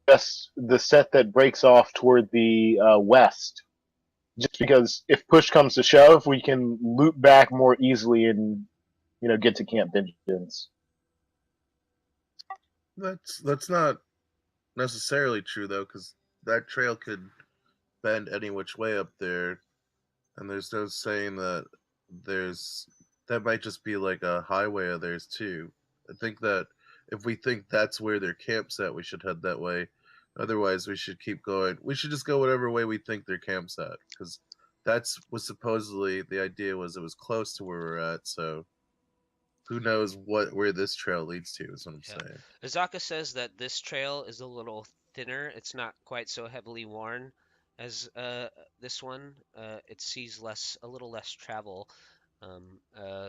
Speaker 1: Yes, the set that breaks off toward the west. Just because if push comes to shove, we can loop back more easily and get to Camp Vengeance.
Speaker 5: That's not necessarily true though, because that trail could bend any which way up there, and there's no saying that that might just be like a highway of theirs too. I think that if we think that's where their camp's at, we should head that way. Otherwise, we should keep going. We should just go whatever way we think their camp's at, because was supposedly the idea was it was close to where we're at. So who knows where this trail leads to? Is what I'm saying.
Speaker 4: Azaka says that this trail is a little thinner. It's not quite so heavily worn as this one. It sees a little less travel.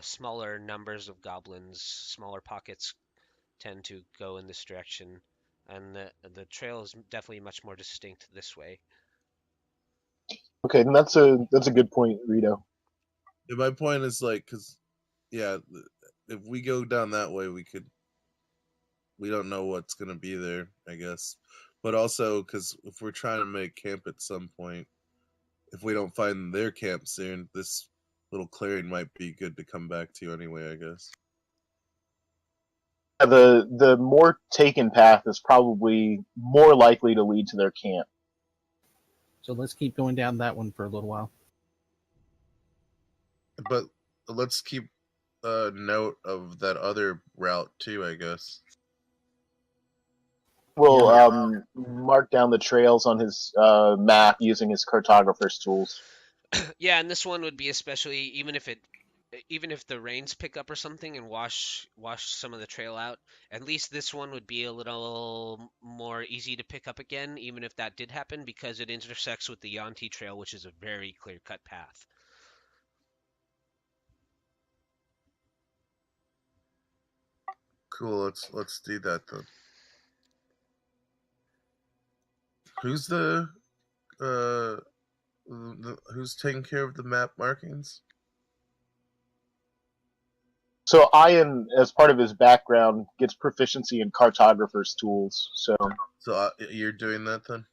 Speaker 4: Smaller numbers of goblins, smaller pockets tend to go in this direction, and the trail is definitely much more distinct this way.
Speaker 1: Okay, and that's a good point, Rito.
Speaker 5: Yeah, my point is like, because yeah, if we go down that way, we don't know what's gonna be there, I guess. But also, because if we're trying to make camp at some point, if we don't find their camp soon, this little clearing might be good to come back to anyway, I guess.
Speaker 1: The more taken path is probably more likely to lead to their camp.
Speaker 3: So let's keep going down that one for a little while.
Speaker 5: But let's keep a note of that other route too, I guess.
Speaker 1: We'll mark down the trails on his map using his cartographer's tools.
Speaker 4: Yeah, and this one would be especially even if the rains pick up or something and wash some of the trail out, at least this one would be a little more easy to pick up again, even if that did happen, because it intersects with the Yanti Trail, which is a very clear-cut path.
Speaker 5: Cool. Let's do that then. Who's who's taking care of the map markings?
Speaker 1: So Ayan, as part of his background, gets proficiency in cartographer's tools. So
Speaker 5: You're doing that then?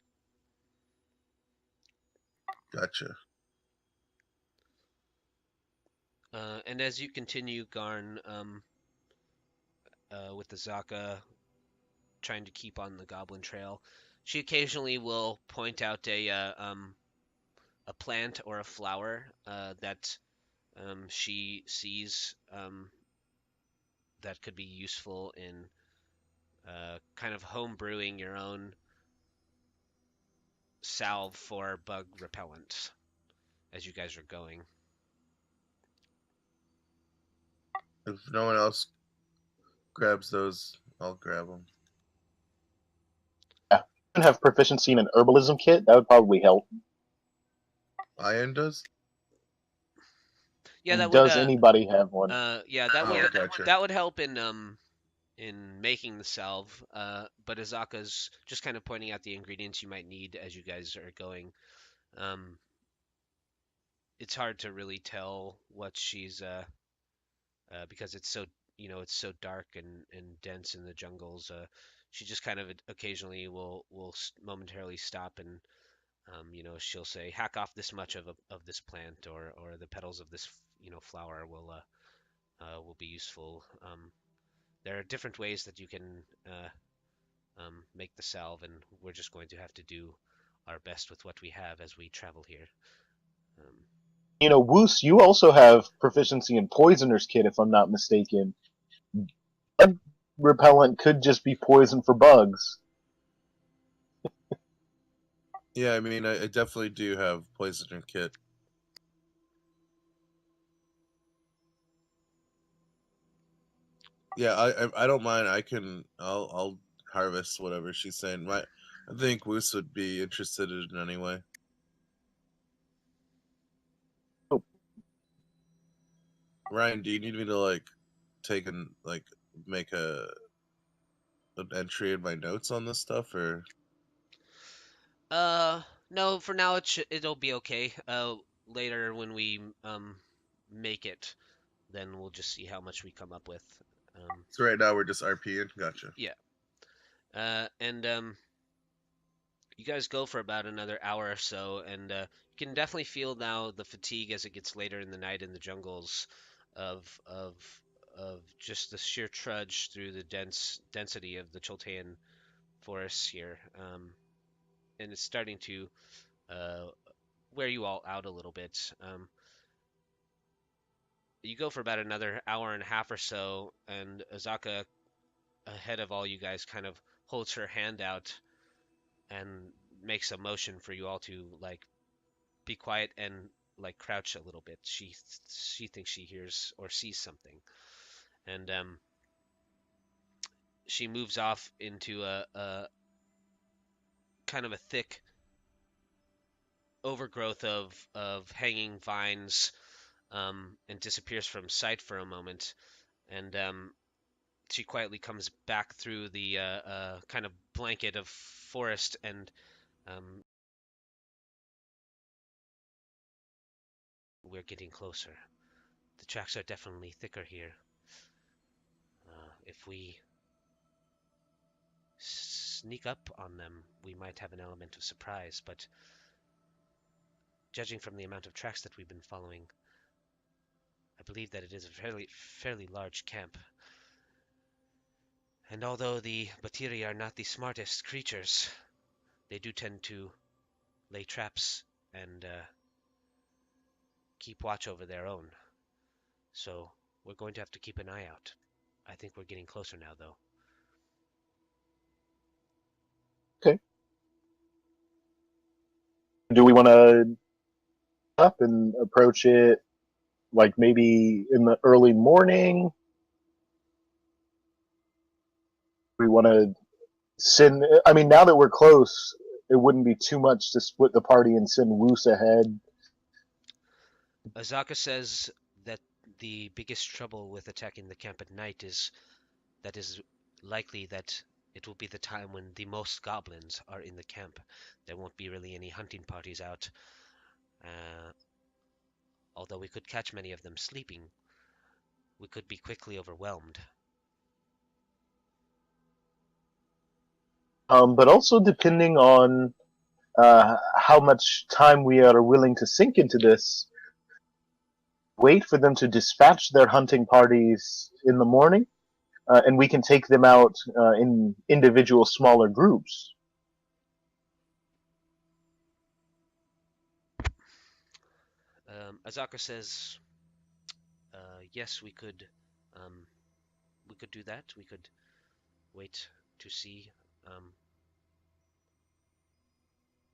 Speaker 5: Gotcha.
Speaker 4: And as you continue, Garn, with the Zaka trying to keep on the Goblin Trail, she occasionally will point out a plant or a flower that she sees that could be useful in kind of home brewing your own salve for bug repellent as you guys are going.
Speaker 5: If no one else grabs those, I'll grab them.
Speaker 1: yeah, you have proficiency in an herbalism kit. That would probably help.
Speaker 5: Ayan does?
Speaker 4: Yeah, that
Speaker 1: Does
Speaker 4: would.
Speaker 1: anybody have one?
Speaker 4: Yeah, that would.
Speaker 5: Gotcha.
Speaker 4: That would help in making the salve. But Azaka's just kind of pointing out the ingredients you might need as you guys are going. It's hard to really tell what she's because it's so it's so dark and dense in the jungles. She just kind of occasionally will momentarily stop and she'll say hack off this much of this plant or the petals of this flower will be useful. There are different ways that you can make the salve, and we're just going to have to do our best with what we have as we travel here.
Speaker 1: Wuce, you also have proficiency in poisoner's kit, if I'm not mistaken. Bug repellent could just be poison for bugs.
Speaker 5: Yeah, I mean, I definitely do have poisoner kit. Yeah, I don't mind. I'll harvest whatever she's saying. I think Wuce would be interested in it anyway.
Speaker 1: Oh.
Speaker 5: Ryan, do you need me to make an entry in my notes on this stuff, or?
Speaker 4: No, for now it'll be okay. Later when we make it, then we'll just see how much we come up with.
Speaker 5: So right now we're just RPing. Gotcha.
Speaker 4: Yeah. And you guys go for about another hour or so, and you can definitely feel now the fatigue as it gets later in the night in the jungles of just the sheer trudge through the density of the Choltean forests here. And it's starting to wear you all out a little bit. You go for about another hour and a half or so, and Azaka, ahead of all you guys, kind of holds her hand out and makes a motion for you all to be quiet and crouch a little bit. She thinks she hears or sees something, and she moves off into a kind of a thick overgrowth of hanging vines, and disappears from sight for a moment, and she quietly comes back through the kind of blanket of forest, and we're getting closer. The tracks are definitely thicker here. If we sneak up on them, we might have an element of surprise, but judging from the amount of tracks that we've been following, I believe that it is a fairly large camp. And although the Batiri are not the smartest creatures, they do tend to lay traps and keep watch over their own. So we're going to have to keep an eye out. I think we're getting closer now, though.
Speaker 1: Okay. Do we want to up and approach it like maybe in the early morning? We want to send. I mean, now that we're close, it wouldn't be too much to split the party and send Wuce ahead.
Speaker 4: Azaka says that the biggest trouble with attacking the camp at night is that is likely that it will be the time when the most goblins are in the camp. There won't be really any hunting parties out. Although we could catch many of them sleeping, we could be quickly overwhelmed.
Speaker 1: But also depending on how much time we are willing to sink into this, wait for them to dispatch their hunting parties in the morning, and we can take them out in individual smaller groups.
Speaker 4: Azaka says, yes, we could do that. We could wait to see.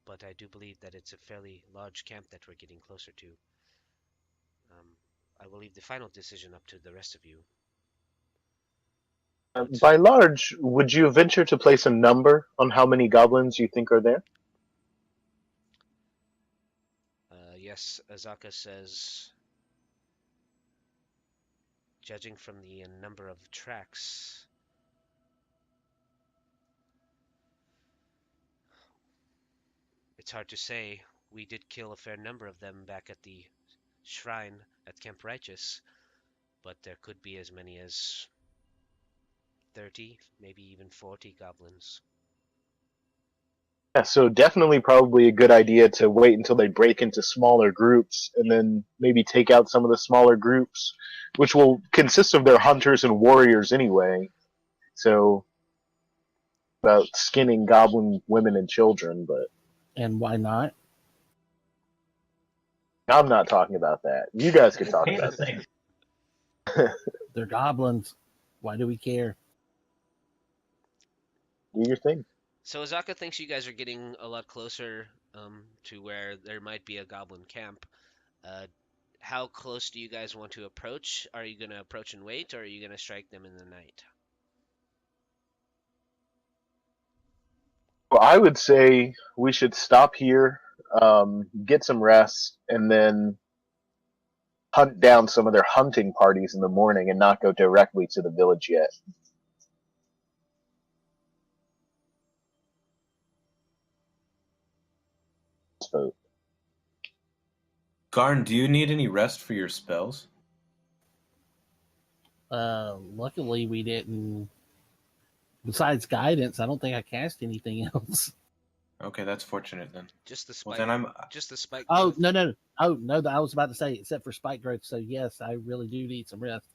Speaker 4: But I do believe that it's a fairly large camp that we're getting closer to. I will leave the final decision up to the rest of you.
Speaker 1: By large, would you venture to place a number on how many goblins you think are there?
Speaker 4: Yes, Azaka says, judging from the number of tracks, it's hard to say. We did kill a fair number of them back at the shrine at Camp Righteous, but there could be as many as 30, maybe even 40 goblins.
Speaker 1: Yeah, so definitely probably a good idea to wait until they break into smaller groups and then maybe take out some of the smaller groups, which will consist of their hunters and warriors anyway. So about skinning goblin women and children, but
Speaker 3: And why not?
Speaker 1: I'm not talking about that. You guys can talk
Speaker 6: Pay the
Speaker 1: about that.
Speaker 6: thing.
Speaker 3: They're goblins. Why do we care?
Speaker 1: Do your thing.
Speaker 4: So Azaka thinks you guys are getting a lot closer to where there might be a goblin camp. How close do you guys want to approach? Are you going to approach and wait, or are you going to strike them in the night?
Speaker 1: Well, I would say we should stop here, get some rest, and then hunt down some of their hunting parties in the morning and not go directly to the village yet. So,
Speaker 2: Garn, do you need any rest for your spells?
Speaker 3: Luckily, we didn't. Besides guidance, I don't think I cast anything else.
Speaker 2: Okay, that's fortunate then.
Speaker 4: Just the
Speaker 2: Well,
Speaker 4: spike.
Speaker 2: then I'm.
Speaker 4: Just the spike.
Speaker 3: Oh
Speaker 4: growth.
Speaker 3: no! Oh no! I was about to say, except for spike growth. So yes, I really do need some rest.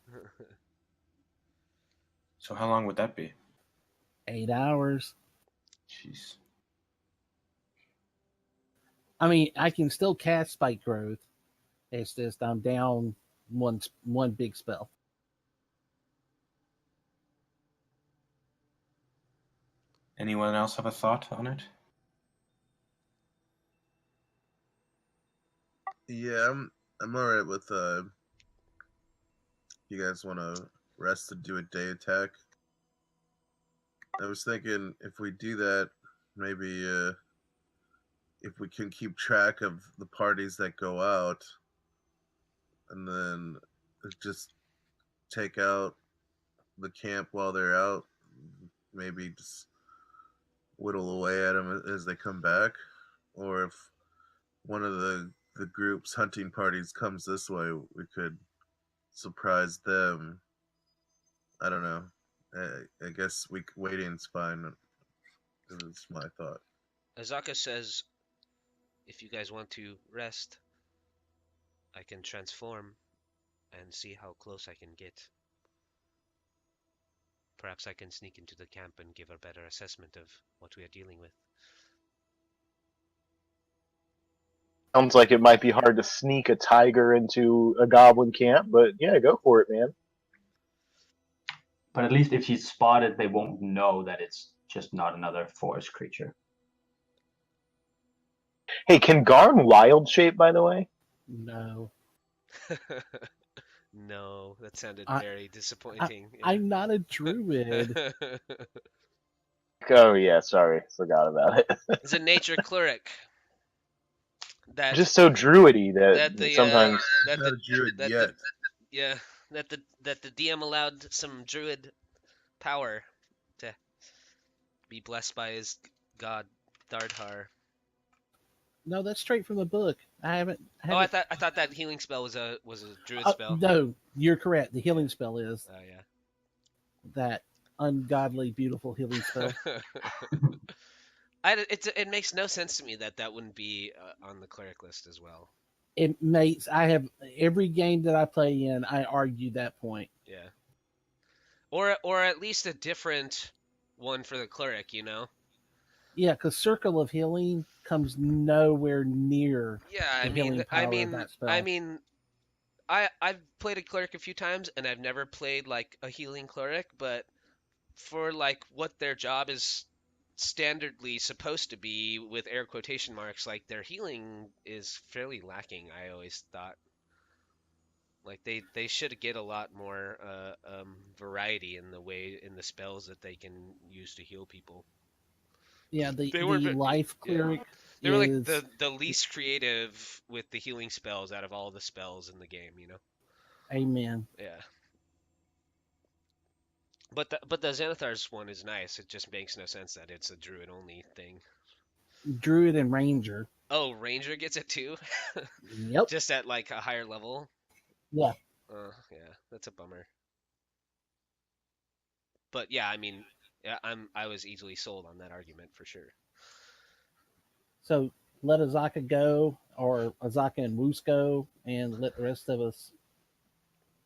Speaker 2: So how long would that be?
Speaker 3: 8 hours.
Speaker 2: Jeez.
Speaker 3: I mean, I can still cast spike growth. It's just I'm down one big spell.
Speaker 2: Anyone else have a thought on it?
Speaker 5: Yeah, I'm alright with you guys want to rest to do a day attack. I was thinking if we do that, maybe if we can keep track of the parties that go out, and then just take out the camp while they're out, maybe just whittle away at them as they come back, or if one of the group's hunting parties comes this way, we could surprise them. I don't know. I guess waiting's fine. Is my thought.
Speaker 4: Azaka says, if you guys want to rest, I can transform and see how close I can get. Perhaps I can sneak into the camp and give a better assessment of what we are dealing with.
Speaker 1: Sounds like it might be hard to sneak a tiger into a goblin camp, but yeah, go for it, man.
Speaker 6: But at least if she's spotted, they won't know that it's just not another forest creature.
Speaker 1: Hey, can Garn wild shape, by the way?
Speaker 3: No,
Speaker 4: No, that sounded
Speaker 3: I-
Speaker 4: very disappointing.
Speaker 3: I'm not a druid.
Speaker 1: Oh yeah, sorry, forgot about it.
Speaker 4: It's a nature cleric. That
Speaker 1: Just so druidy that
Speaker 4: that the
Speaker 1: sometimes
Speaker 4: that
Speaker 5: Not
Speaker 4: the
Speaker 5: a druid
Speaker 4: that
Speaker 5: yet.
Speaker 4: the yeah that the DM allowed some druid power to be blessed by his god Dardhar.
Speaker 3: No, that's straight from the book. I haven't.
Speaker 4: Oh, I thought that healing spell was a druid spell.
Speaker 3: No, you're correct. The healing spell is
Speaker 4: Oh yeah.
Speaker 3: that ungodly, beautiful healing spell.
Speaker 4: It makes no sense to me that that wouldn't be on the cleric list as well.
Speaker 3: It makes I have every game that I play in. I argue that point.
Speaker 4: Yeah. Or at least a different one for the cleric, you know?
Speaker 3: Yeah, because Circle of Healing comes nowhere near
Speaker 4: Yeah,
Speaker 3: the healing power of that spell.
Speaker 4: I've played a cleric a few times and I've never played like a healing cleric, but for like what their job is standardly supposed to be with air quotation marks, like their healing is fairly lacking, I always thought. Like they should get a lot more variety in the spells that they can use to heal people.
Speaker 3: Yeah, the
Speaker 4: They were
Speaker 3: life cleric
Speaker 4: They were like
Speaker 3: is
Speaker 4: the least creative with the healing spells out of all the spells in the game, you know?
Speaker 3: amen.
Speaker 4: Yeah. But the Xanathar's one is nice. It just makes no sense that it's a druid only thing.
Speaker 3: Druid and Ranger.
Speaker 4: Oh, Ranger gets it too?
Speaker 3: Yep.
Speaker 4: Just at like a higher level?
Speaker 3: Yeah.
Speaker 4: Yeah, that's a bummer. But yeah, I mean, yeah, I was easily sold on that argument for sure.
Speaker 3: So let Azaka go, or Azaka and Wuce go, and let the rest of us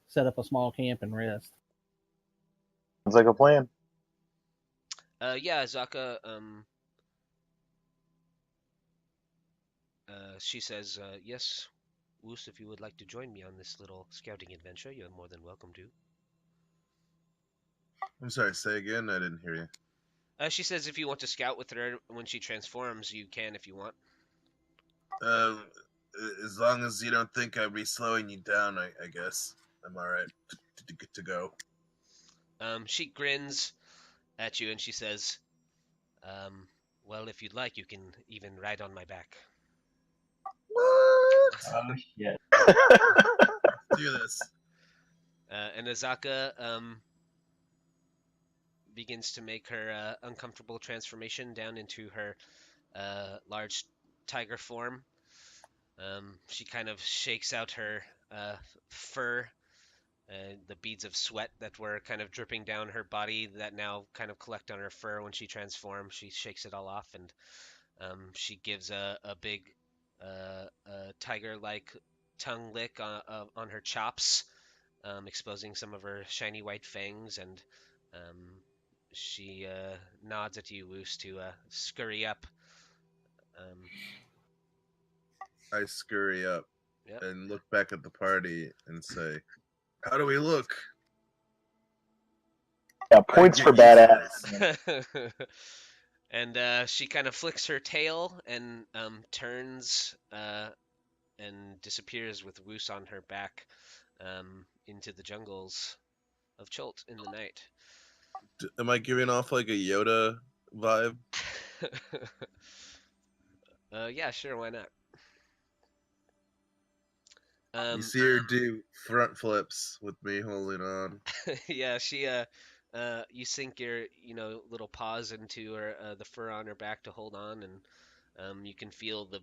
Speaker 3: set up a small camp and rest.
Speaker 1: sounds like a plan.
Speaker 4: Yeah, Zaka, she says, yes, Woos, if you would like to join me on this little scouting adventure, you're more than welcome to.
Speaker 5: I'm sorry, say again? I didn't hear you.
Speaker 4: She says if you want to scout with her when she transforms, you can if you want.
Speaker 5: Uh, as long as you don't think I'd be slowing you down, I guess I'm all right to go.
Speaker 4: She grins at you and she says, well, if you'd like, you can even ride on my back.
Speaker 5: What?
Speaker 6: Oh shit.
Speaker 5: Do this.
Speaker 4: And Azaka begins to make her uncomfortable transformation down into her large tiger form. She kind of shakes out her fur, the beads of sweat that were kind of dripping down her body that now kind of collect on her fur when she transforms. She shakes it all off and she gives a big tiger-like tongue lick on her chops, exposing some of her shiny white fangs, and she nods at you, Woos, to scurry up.
Speaker 5: I scurry up
Speaker 4: Yep.
Speaker 5: and look back at the party and say, "How do we look?"
Speaker 1: Yeah, points for badass.
Speaker 4: And she kind of flicks her tail and turns and disappears with Woos on her back into the jungles of Chult in the night.
Speaker 5: Am I giving off like a Yoda vibe?
Speaker 4: Yeah, sure, why not?
Speaker 5: You see her do front flips with me holding on.
Speaker 4: Yeah, she you sink your little paws into her the fur on her back to hold on, and you can feel the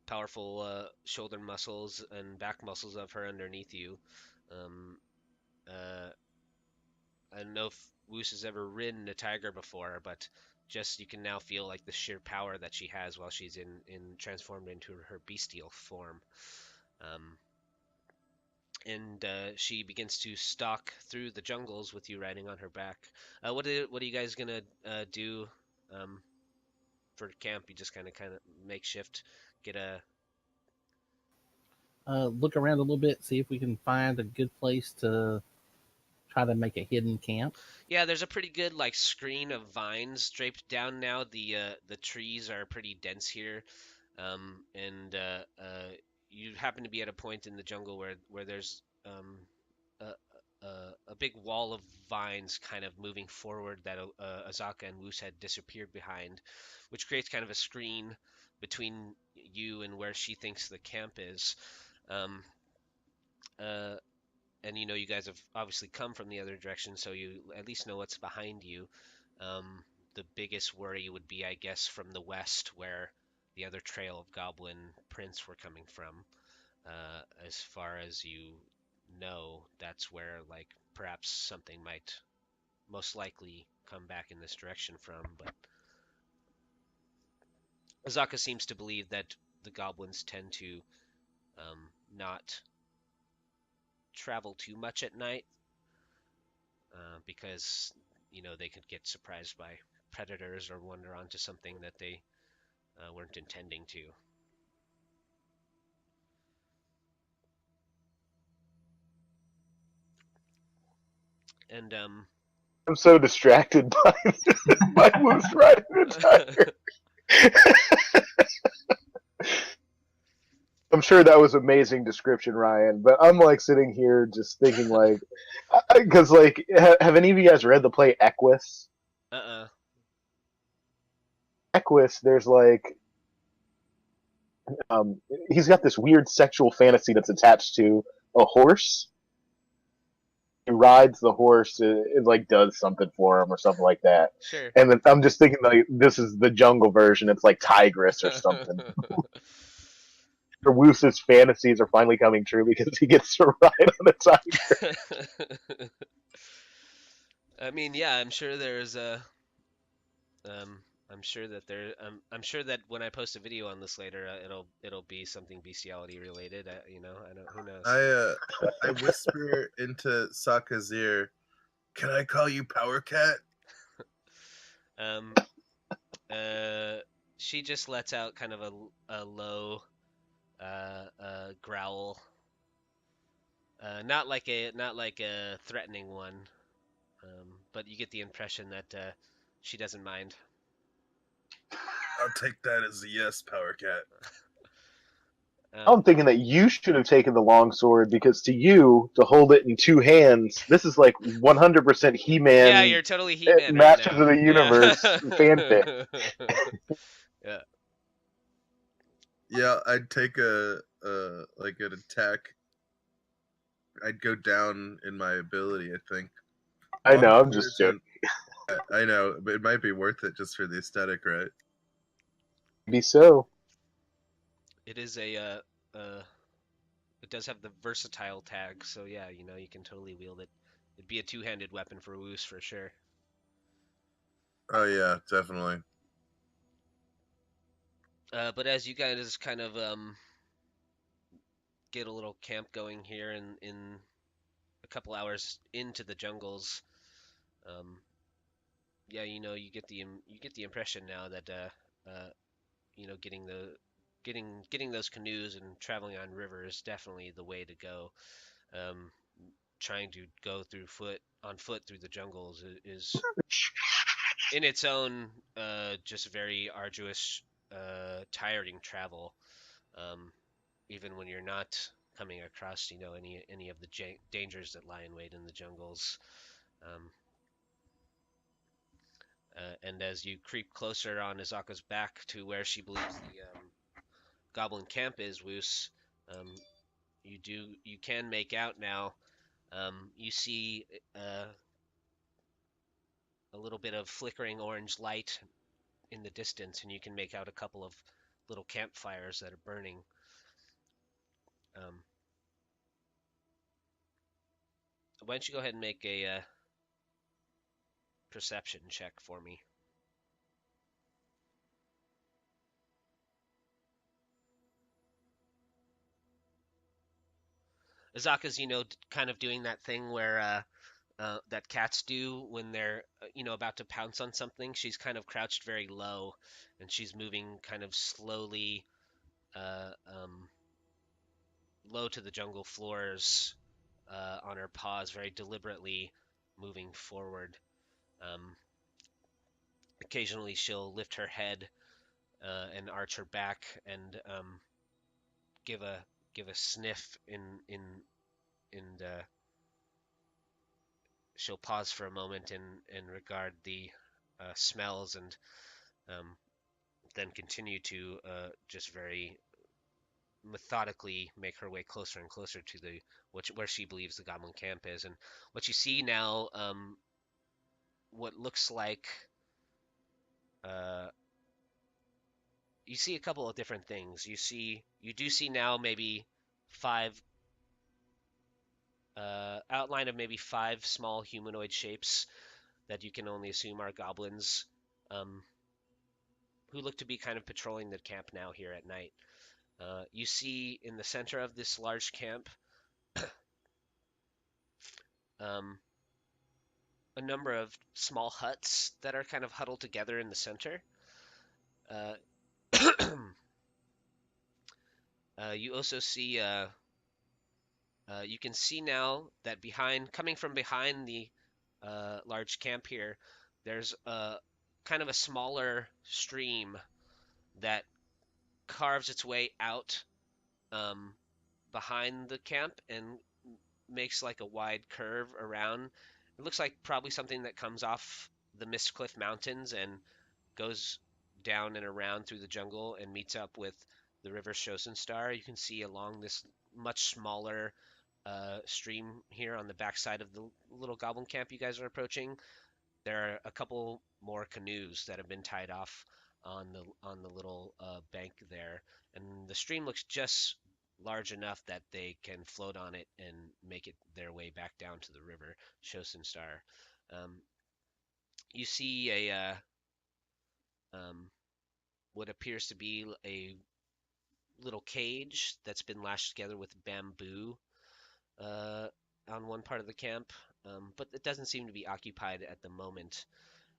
Speaker 4: powerful shoulder muscles and back muscles of her underneath you. Um, I don't know if Woos has ever ridden a tiger before, but just you can now feel like the sheer power that she has while she's in transformed into her bestial form. And she begins to stalk through the jungles with you riding on her back. What are you guys gonna do for camp? You just kind of makeshift, get a
Speaker 3: look around a little bit, see if we can find a good place to try to make a hidden camp.
Speaker 4: Yeah, there's a pretty good like screen of vines draped down now. The trees are pretty dense here, and you happen to be at a point in the jungle where there's a big wall of vines kind of moving forward that Azaka and Wuce had disappeared behind, which creates kind of a screen between you and where she thinks the camp is. Um, uh, and you guys have obviously come from the other direction, so you at least know what's behind you. The biggest worry would be, I guess, from the west, where the other trail of goblin prints were coming from. As far as you know, that's where like perhaps something might most likely come back in this direction from. But Azaka seems to believe that the goblins tend to not travel too much at night, because they could get surprised by predators or wander onto something that they weren't intending to. And
Speaker 1: I'm so distracted by Wuce Brayne. I'm sure that was amazing description, Ryan. But I'm like sitting here just thinking like, because like, have any of you guys read the play Equus? Equus, there's like, he's got this weird sexual fantasy that's attached to a horse. He rides the horse, it like does something for him or something like that.
Speaker 4: Sure.
Speaker 1: And then I'm just thinking like this is the jungle version. It's like Tigress or something. Or Wuce's fantasies are finally coming true because he gets to ride on a tiger.
Speaker 4: I mean, yeah, I'm sure there's a. I'm sure that I'm sure that when I post a video on this later, it'll be something bestiality related. I don't. Who knows?
Speaker 5: I whisper into Sokka's ear, "Can I call you Power Cat?"
Speaker 4: Um, she just lets out kind of a low growl, not like a threatening one, but you get the impression that she doesn't mind.
Speaker 5: I'll take that as a yes, Power Cat.
Speaker 1: I'm thinking that you should have taken the long sword because to you, to hold it in two hands, this is like 100% He-Man.
Speaker 4: Yeah, you're totally He-Man
Speaker 1: Masters
Speaker 4: right now.
Speaker 1: of the Universe fanfic.
Speaker 4: Yeah.
Speaker 5: Yeah, I'd take like an attack. I'd go down in my ability, I think.
Speaker 1: I know, I'm just joking.
Speaker 5: I know, but it might be worth it just for the aesthetic, right?
Speaker 1: Maybe so.
Speaker 4: It is it does have the versatile tag, so yeah, you can totally wield it. It'd be a two-handed weapon for Wuce for sure.
Speaker 5: Oh yeah, definitely.
Speaker 4: But as you guys kind of get a little camp going here in a couple hours into the jungles, yeah, you get the impression now that getting those canoes and traveling on river is definitely the way to go. Trying to go on foot through the jungles is in its own just very arduous, tiring travel. Even when you're not coming across any of the dangers that lie in wait in the jungles. Um, and as you creep closer on Azaka's back to where she believes the goblin camp is, Wuce, you can make out now. You see a little bit of flickering orange light in the distance, and you can make out a couple of little campfires that are burning. Why don't you go ahead and make a perception check for me? Azaka's, kind of doing that thing where that cats do when they're, about to pounce on something. She's kind of crouched very low, and she's moving kind of slowly, low to the jungle floors on her paws, very deliberately moving forward. Occasionally, she'll lift her head and arch her back and give a sniff in she'll pause for a moment and regard the smells and then continue to just very methodically make her way closer and closer to the where she believes the goblin camp is. And what you see now, what looks like you see a couple of different things. You do see now maybe five outline of maybe five small humanoid shapes that you can only assume are goblins, who look to be kind of patrolling the camp now here at night. You see in the center of this large camp a number of small huts that are kind of huddled together in the center. You also see you can see now that coming from behind the large camp here, there's a kind of a smaller stream that carves its way out behind the camp and makes like a wide curve around. It looks like probably something that comes off the Mistcliff Mountains and goes down and around through the jungle and meets up with the River Star. You can see along this much smaller stream here on the backside of the little goblin camp you guys are approaching. There are a couple more canoes that have been tied off on the little bank there, and the stream looks just large enough that they can float on it and make it their way back down to the river Star. You see a what appears to be a little cage that's been lashed together with bamboo on one part of the camp, but it doesn't seem to be occupied at the moment.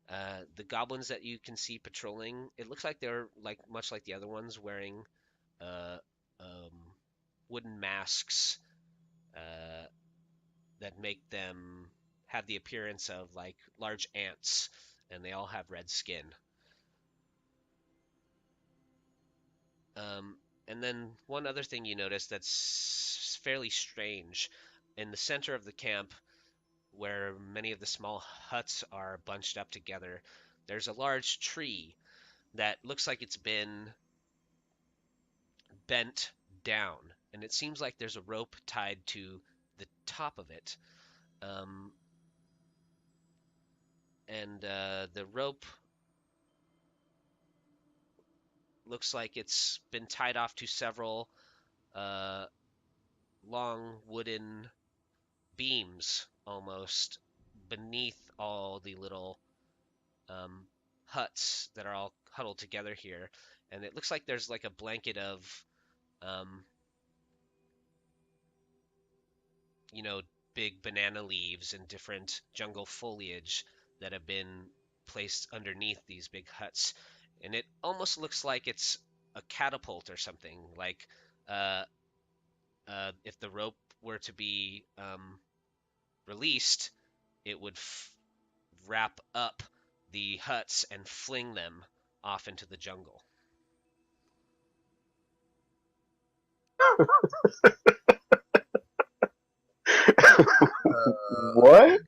Speaker 4: The goblins that you can see patrolling, it looks like they're much like the other ones, wearing uh, um, wooden masks that make them have the appearance of like large ants, and they all have red skin. And then one other thing you notice that's fairly strange, in the center of the camp, where many of the small huts are bunched up together, there's a large tree that looks like it's been bent down, and it seems like there's a rope tied to the top of it. And the rope looks like it's been tied off to several long wooden beams almost beneath all the little huts that are all huddled together here. And it looks like there's like a blanket of you know, big banana leaves and different jungle foliage that have been placed underneath these big huts. And it almost looks like it's a catapult or something. Like if the rope were to be released, it would wrap up the huts and fling them off into the jungle.
Speaker 1: What?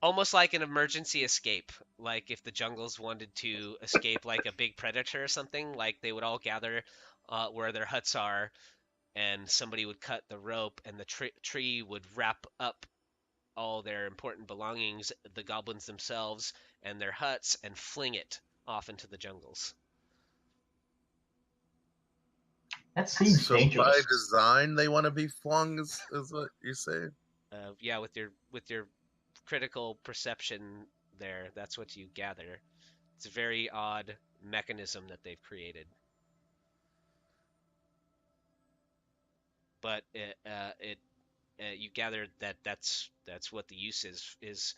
Speaker 4: Almost like an emergency escape. Like if the jungles wanted to escape like a big predator or something, like they would all gather where their huts are, and somebody would cut the rope, and the tree would wrap up all their important belongings, the goblins themselves, and their huts, and fling it off into the jungles.
Speaker 6: That seems
Speaker 5: So by
Speaker 6: dangerous.
Speaker 5: design, they want to be flung, is what you're saying?
Speaker 4: Yeah, with your critical perception there, that's what you gather. It's a very odd mechanism that they've created. But you gather that that's what the use is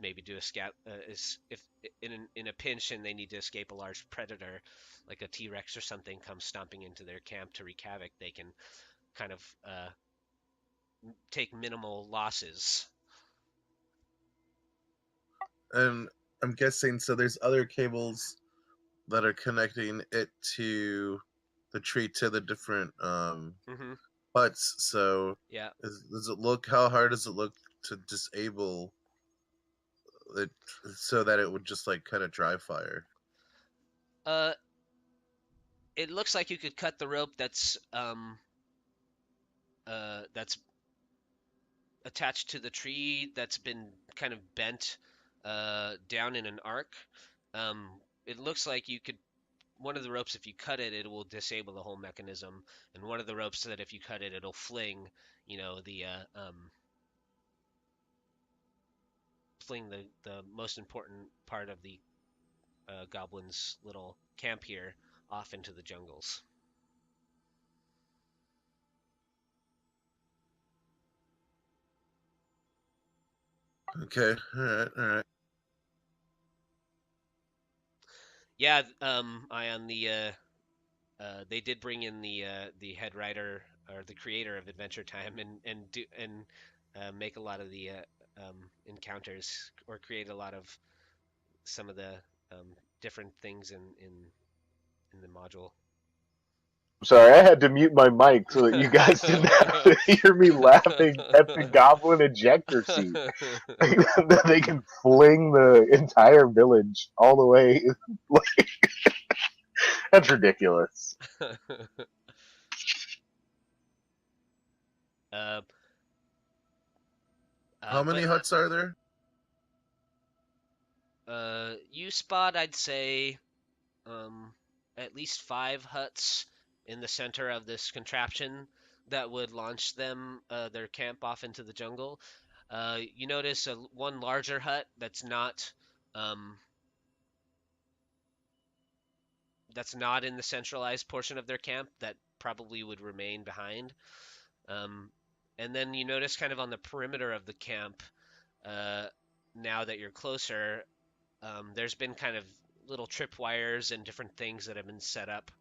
Speaker 4: maybe do a scout if in a pinch and they need to escape a large predator, like a T-Rex or something, comes stomping into their camp to wreak havoc, they can kind of take minimal losses.
Speaker 5: And I'm guessing so. There's other cables that are connecting it to the tree to the different
Speaker 4: Mm-hmm.
Speaker 5: huts. So
Speaker 4: Yeah.
Speaker 5: does it look? How hard does it look to disable it so that it would just like kind of dry fire?
Speaker 4: It looks like you could cut the rope that's attached to the tree that's been kind of bent down in an arc. It looks like you could one of the ropes, if you cut it, it will disable the whole mechanism, and one of the ropes that if you cut it, it'll fling, the most important part of the goblin's little camp here off into the jungles.
Speaker 5: Okay, all right.
Speaker 4: Yeah, Ayan, they did bring in the head writer or the creator of Adventure Time and make a lot of the encounters or create a lot of some of the different things in the module.
Speaker 1: Sorry, I had to mute my mic so that you guys didn't have to hear me laughing at the goblin ejector seat. That they can fling the entire village all the way. That's ridiculous.
Speaker 4: uh,
Speaker 5: How many huts are there?
Speaker 4: You spot, I'd say, at least 5 huts in the center of this contraption that would launch them their camp off into the jungle. You notice one larger hut um, that's not in the centralized portion of their camp that probably would remain behind. And then you notice kind of on the perimeter of the camp, now that you're closer, there's been kind of little tripwires and different things that have been set up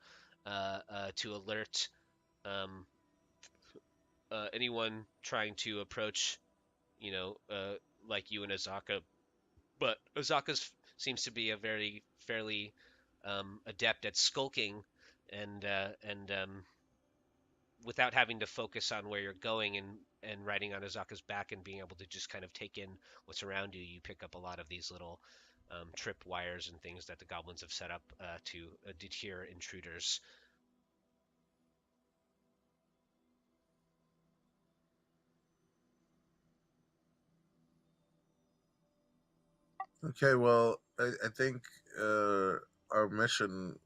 Speaker 4: to alert um, anyone trying to approach, like you and Azaka. But Azaka seems to be a very fairly adept at skulking and without having to focus on where you're going and riding on Azaka's back and being able to just kind of take in what's around you, you pick up a lot of these little trip wires and things that the goblins have set up to deter intruders.
Speaker 5: Okay, well, I think our mission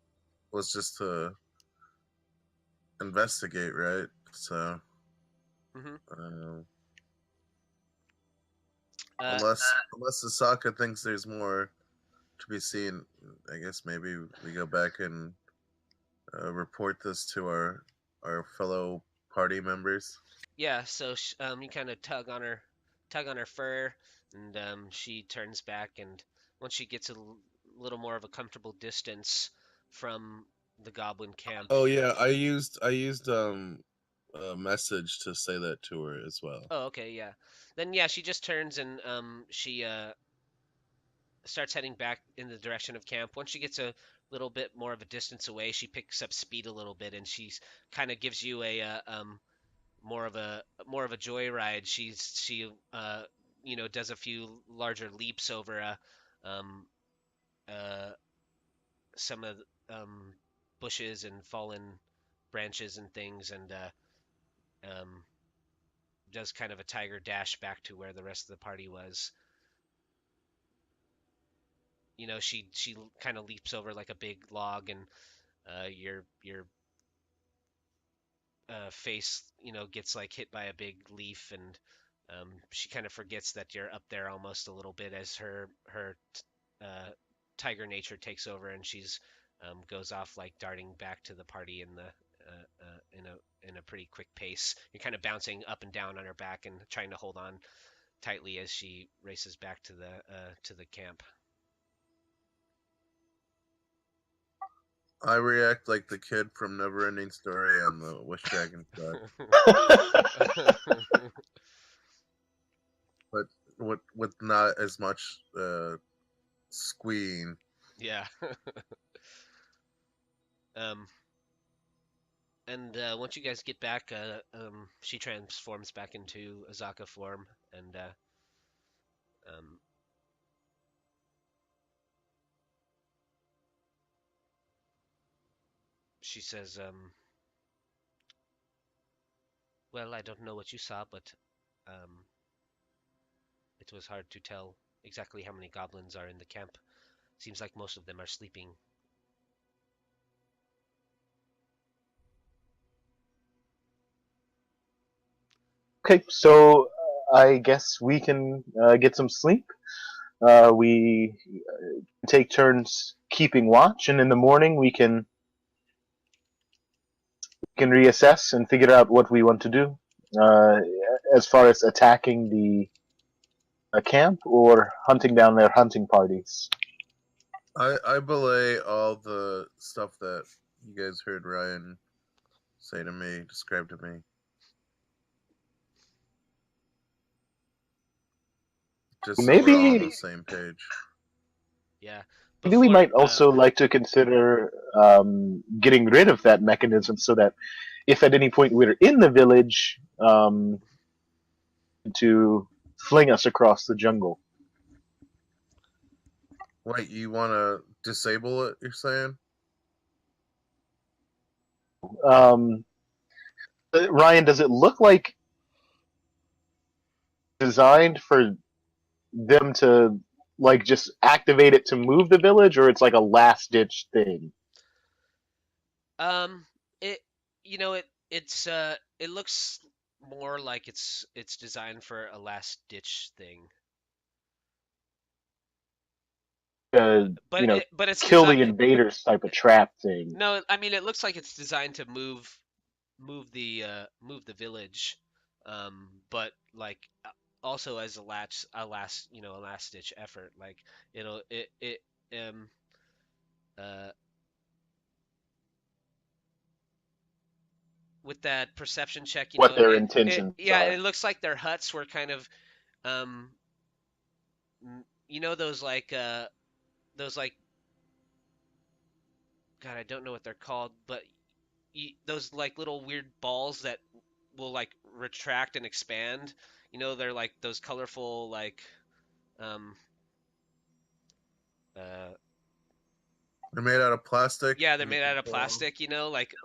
Speaker 5: was just to investigate, right? So,
Speaker 4: Mm-hmm.
Speaker 5: unless Asaka thinks there's more to be seen, I guess maybe we go back and report this to our fellow party members.
Speaker 4: Yeah, so you kind of tug on her fur, and she turns back, and once she gets a little more of a comfortable distance from the goblin camp.
Speaker 5: Oh yeah, I used a message to say that to her as well.
Speaker 4: Oh, okay, yeah. Then yeah, she just turns and she starts heading back in the direction of camp. Once she gets a little bit more of a distance away, she picks up speed a little bit, and she's kind of gives you a more of a joyride. She does a few larger leaps over um, uh, some of bushes and fallen branches and things, and does kind of a tiger dash back to where the rest of the party was. She kind of leaps over like a big log, and your face gets like hit by a big leaf, and she kind of forgets that you're up there almost a little bit as her uh, tiger nature takes over, and she's goes off like darting back to the party in the in a pretty quick pace. You're kind of bouncing up and down on her back and trying to hold on tightly as she races back to the camp.
Speaker 5: I react like the kid from Neverending Story on the Wish Dragon side, but with not as much squeeing.
Speaker 4: Yeah. And once you guys get back, she transforms back into Azaka form, and she says, "Well, I don't know what you saw, but it was hard to tell exactly how many goblins are in the camp. Seems like most of them are sleeping."
Speaker 1: Okay, so I guess we can get some sleep. We take turns keeping watch, and in the morning we can reassess and figure out what we want to do uh, as far as attacking the camp or hunting down their hunting parties.
Speaker 5: I belay all the stuff that you guys heard Ryan say to me, describe to me. Just so we're all on the same page.
Speaker 4: Yeah.
Speaker 1: Maybe we
Speaker 4: Before,
Speaker 1: might also like to consider getting rid of that mechanism so that if at any point we're in the village, to fling us across the jungle.
Speaker 5: Wait, you want to disable it, you're saying?
Speaker 1: Ryan, does it look like designed for them to like just activate it to move the village, or it's like a last ditch thing?
Speaker 4: it it looks more like it's designed for a last ditch thing. But but it's
Speaker 1: Kill the
Speaker 4: designed.
Speaker 1: invaders type of trap thing.
Speaker 4: No, I mean it looks like it's designed to move the village, but like also as a last ditch effort. Like it uh with that perception check,
Speaker 1: What their
Speaker 4: it
Speaker 1: intentions
Speaker 4: yeah,
Speaker 1: are.
Speaker 4: it looks like their huts were kind of um you know those like God, I don't know what they're called, but those like little weird balls that will like retract and expand. They're like those colorful like um uh
Speaker 5: They're made out of plastic.
Speaker 4: yeah, they're
Speaker 5: And you
Speaker 4: made
Speaker 5: can
Speaker 4: out of
Speaker 5: pull out.
Speaker 4: plastic,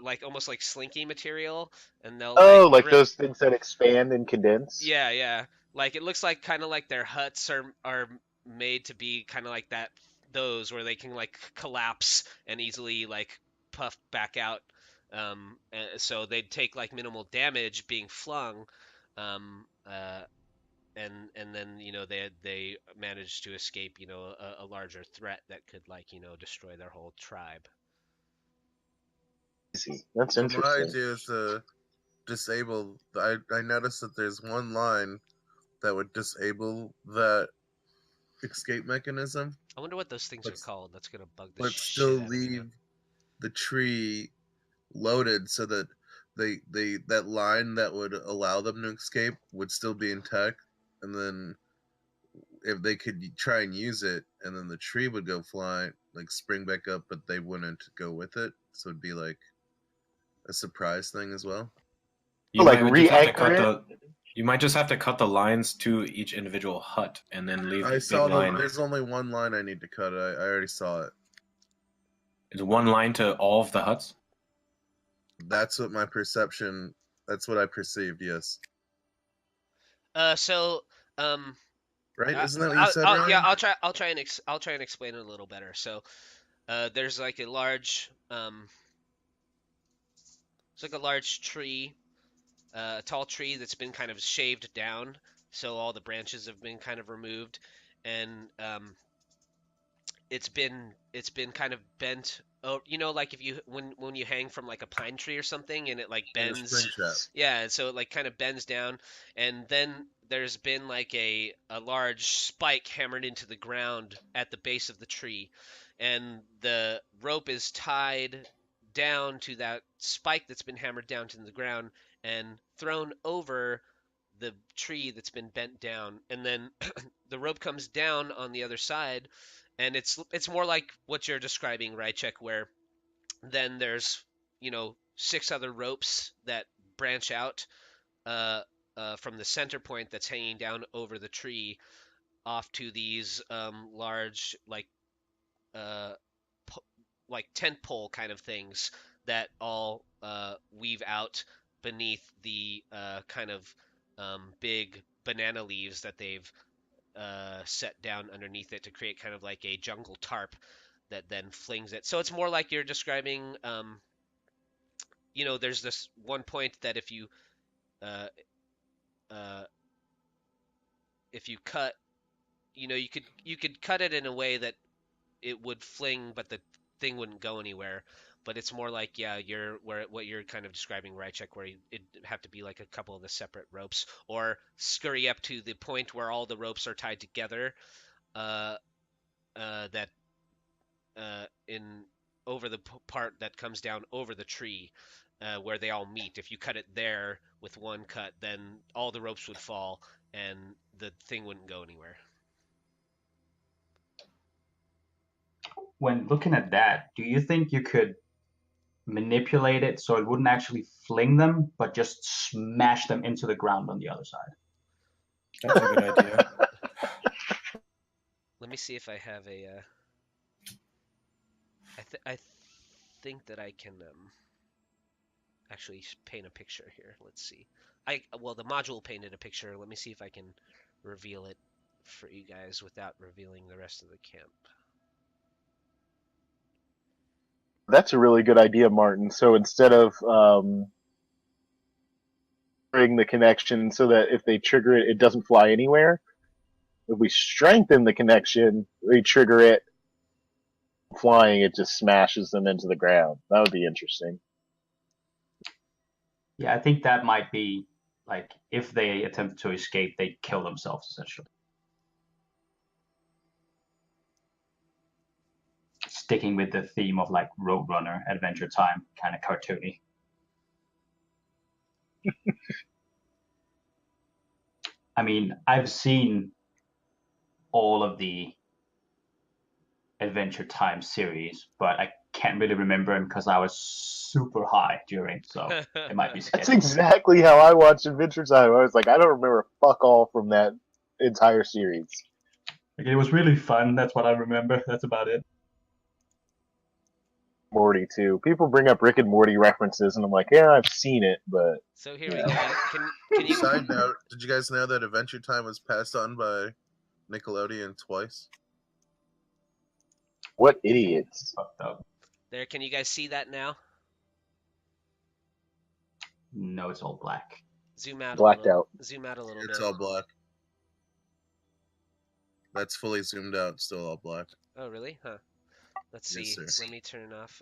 Speaker 4: like almost like slinky material, and they'll like
Speaker 1: Oh, like those things that expand and condense.
Speaker 4: yeah, yeah. Like it looks like kind of like their huts are made to be kind of like that, those where they can like collapse and easily like puff back out. So they'd take like minimal damage being flung, um, uh, and then they managed to escape a larger threat that could like destroy their whole tribe.
Speaker 1: That's
Speaker 5: So my
Speaker 1: interesting.
Speaker 5: idea is to disable. I noticed that there's one line that would disable that escape mechanism,
Speaker 4: I wonder what those things are
Speaker 5: but
Speaker 4: called. That's gonna bug the
Speaker 5: but
Speaker 4: shit
Speaker 5: still
Speaker 4: out of me now.
Speaker 5: leave the tree loaded so that that line that would allow them to escape would still be intact, and then if they could try and use it, and then the tree would go flying, like spring back up, but they wouldn't go with it, so it'd be like a surprise thing as well.
Speaker 2: You
Speaker 1: Like
Speaker 2: might just have to
Speaker 1: re-anchor
Speaker 2: cut
Speaker 1: it.
Speaker 2: you might just have to cut the lines to each individual hut and then leave
Speaker 5: I
Speaker 2: the big
Speaker 5: saw
Speaker 2: line.
Speaker 5: there's only one line I need to cut. I already saw it.
Speaker 2: Is one line to all of the huts?
Speaker 5: That's what my perception. That's what I perceived. Yes.
Speaker 4: So
Speaker 5: Right? Isn't that what you said,
Speaker 4: Yeah,
Speaker 5: Ryan?
Speaker 4: I'll try and explain it a little better. So there's like a large it's like a large tree, a tall tree that's been kind of shaved down, so all the branches have been kind of removed, and it's been kind of bent. Oh, like if you when you hang from like a pine tree or something, and it like
Speaker 5: In a spring
Speaker 4: bends.
Speaker 5: trap.
Speaker 4: Yeah, and so it like kind of bends down, and then there's been like a large spike hammered into the ground at the base of the tree, and the rope is tied down to that spike that's been hammered down to the ground and thrown over the tree that's been bent down, and then the rope comes down on the other side, and it's more like what you're describing, Rychek, where then there's 6 other ropes that branch out from the center point that's hanging down over the tree off to these large uh, like tent pole kind of things that all weave out beneath the kind of big banana leaves that they've set down underneath it to create kind of like a jungle tarp that then flings it. So it's more like you're describing. There's this one point that uh, uh, if you cut, you could cut it in a way that it would fling, but the thing wouldn't go anywhere. But it's more like, yeah, what you're kind of describing, Rychek, where it'd have to be like a couple of the separate ropes, or scurry up to the point where all the ropes are tied together. That in over the part that comes down over the tree, where they all meet. If you cut it there with one cut, then all the ropes would fall and the thing wouldn't go anywhere.
Speaker 6: When looking at that, do you think you could manipulate it so it wouldn't actually fling them, but just smash them into the ground on the other side?
Speaker 2: That's a good idea.
Speaker 4: Let me see if I have a. I think that I can actually paint a picture here. Let's see. The module painted a picture. Let me see if I can reveal it for you guys without revealing the rest of the camp.
Speaker 1: That's a really good idea, Martin. So instead of bring the connection so that if they trigger it, it doesn't fly anywhere, if we strengthen the connection, we trigger it, flying, it just smashes them into the ground. That would be interesting.
Speaker 6: Yeah, I think that might be like if they attempt to escape, they kill themselves essentially. Sticking with the theme of like Roadrunner, Adventure Time, kind of cartoony. I mean, I've seen all of the Adventure Time series, but I can't really remember them because I was super high during, so it might be sketchy.
Speaker 1: That's exactly how I watched Adventure Time. I was like, I don't remember fuck all from that entire series.
Speaker 6: Like, it was really fun. That's what I remember. That's about it.
Speaker 1: Morty too. People bring up Rick and Morty references, and I'm like, yeah, I've seen it, but
Speaker 4: So here we go. Can you?
Speaker 5: Side note: did you guys know that Adventure Time was passed on by Nickelodeon twice?
Speaker 1: what idiots!
Speaker 6: Fucked up.
Speaker 4: There, can you guys see that now?
Speaker 6: No, it's all black.
Speaker 4: Zoom out.
Speaker 1: Blacked
Speaker 4: a little,
Speaker 1: out.
Speaker 4: Zoom out a little
Speaker 5: It's
Speaker 4: bit.
Speaker 5: all black. That's fully zoomed out. Still all black.
Speaker 4: Oh, really? Huh. Let's see.
Speaker 5: Yes, sir.
Speaker 4: Let me turn off.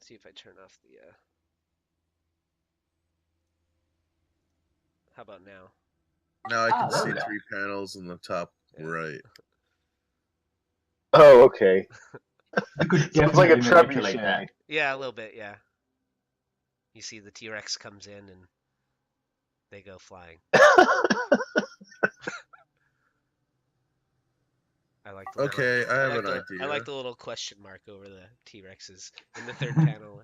Speaker 4: See if I turn off the. How about now?
Speaker 5: Now I can
Speaker 6: there
Speaker 5: see
Speaker 6: we go.
Speaker 5: 3 panels in the top
Speaker 4: Yeah.
Speaker 5: right.
Speaker 1: Oh, okay.
Speaker 6: You could
Speaker 1: Sounds like a
Speaker 6: definitely manipulate
Speaker 1: trebuchet.
Speaker 6: that.
Speaker 4: Yeah, a little bit. Yeah. You see the T-Rex comes in and they go flying. I like the
Speaker 5: Okay,
Speaker 4: little,
Speaker 5: I have an
Speaker 4: I
Speaker 5: idea.
Speaker 4: like the little question mark over the T-Rexes in the third panel.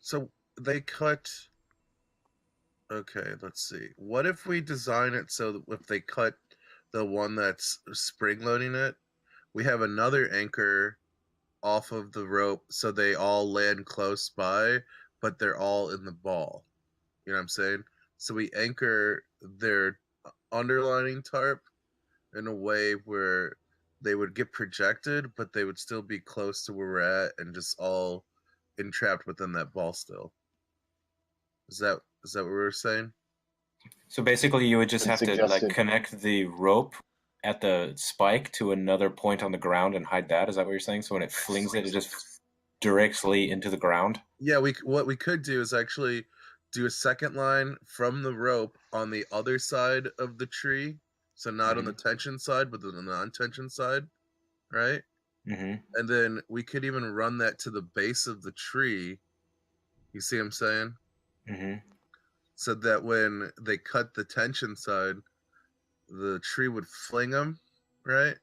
Speaker 5: So they cut. Okay, let's see. What if we design it so that if they cut the one that's spring loading it, we have another anchor off of the rope so they all land close by, but they're all in the ball. You know what I'm saying? So we anchor their underlining tarp in a way where they would get projected, but they would still be close to where we're at and just all entrapped within that ball still. Is that what we were saying?
Speaker 2: So basically, you would just
Speaker 1: Good
Speaker 2: have to
Speaker 1: suggestion.
Speaker 2: connect the rope at the spike to another point on the ground and hide that. Is that what you're saying? So when it flings it, it just directly into the ground.
Speaker 5: Yeah, what we could do is actually do a second line from the rope on the other side of the tree. So not on the tension side, but on the non-tension side, right?
Speaker 2: Mm-hmm.
Speaker 5: And then we could even run that to the base of the tree. You see what I'm saying?
Speaker 2: Mm-hmm.
Speaker 5: So that when they cut the tension side, the tree would fling them, right?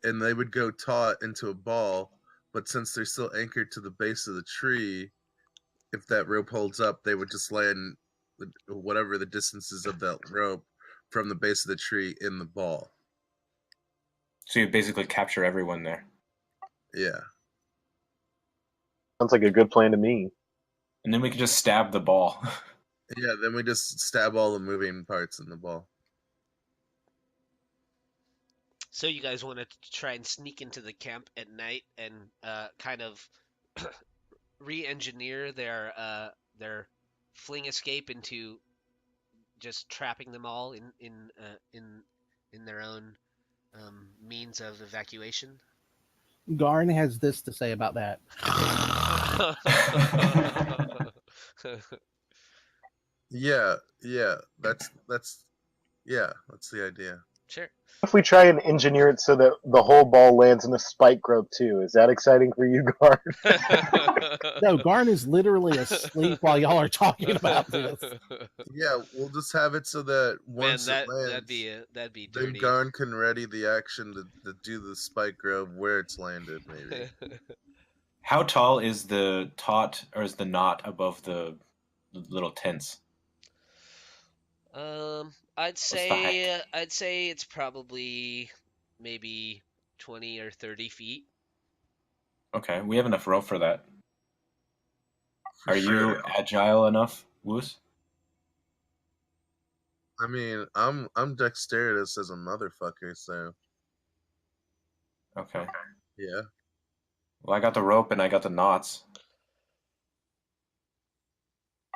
Speaker 5: And they would go taut into a ball. But since they're still anchored to the base of the tree, if that rope holds up, they would just land whatever the distances of that rope from the base of the tree in the ball.
Speaker 2: So you basically capture everyone there.
Speaker 5: Yeah.
Speaker 1: Sounds like a good plan to me.
Speaker 2: And then we can just stab the ball.
Speaker 5: Yeah, then we just stab all the moving parts in the ball.
Speaker 4: So you guys want to try and sneak into the camp at night and kind of re-engineer their fling escape into just trapping them all in their own means of evacuation.
Speaker 3: Garn has this to say about that.
Speaker 5: Yeah, that's the idea.
Speaker 4: Sure.
Speaker 1: If we try and engineer it so that the whole ball lands in a spike grove too, is that exciting for you, Garn?
Speaker 3: No, Garn is literally asleep while y'all are talking about this.
Speaker 5: Yeah, we'll just have it so that once
Speaker 4: Man,
Speaker 5: it lands,
Speaker 4: that'd be
Speaker 5: then
Speaker 4: dirty.
Speaker 5: Garn can ready the action to do the spike grove where it's landed, maybe.
Speaker 2: How tall is the taut or is the knot above the little tents?
Speaker 4: I'd
Speaker 2: What's the height?
Speaker 4: say it's probably maybe 20 or 30 feet.
Speaker 2: Okay, we have enough rope for that.
Speaker 5: For
Speaker 2: Are
Speaker 5: sure.
Speaker 2: you agile enough, Wuce?
Speaker 5: I mean, I'm dexterous as a motherfucker, so
Speaker 2: Okay.
Speaker 5: yeah.
Speaker 2: Well, I got the rope and I got the knots.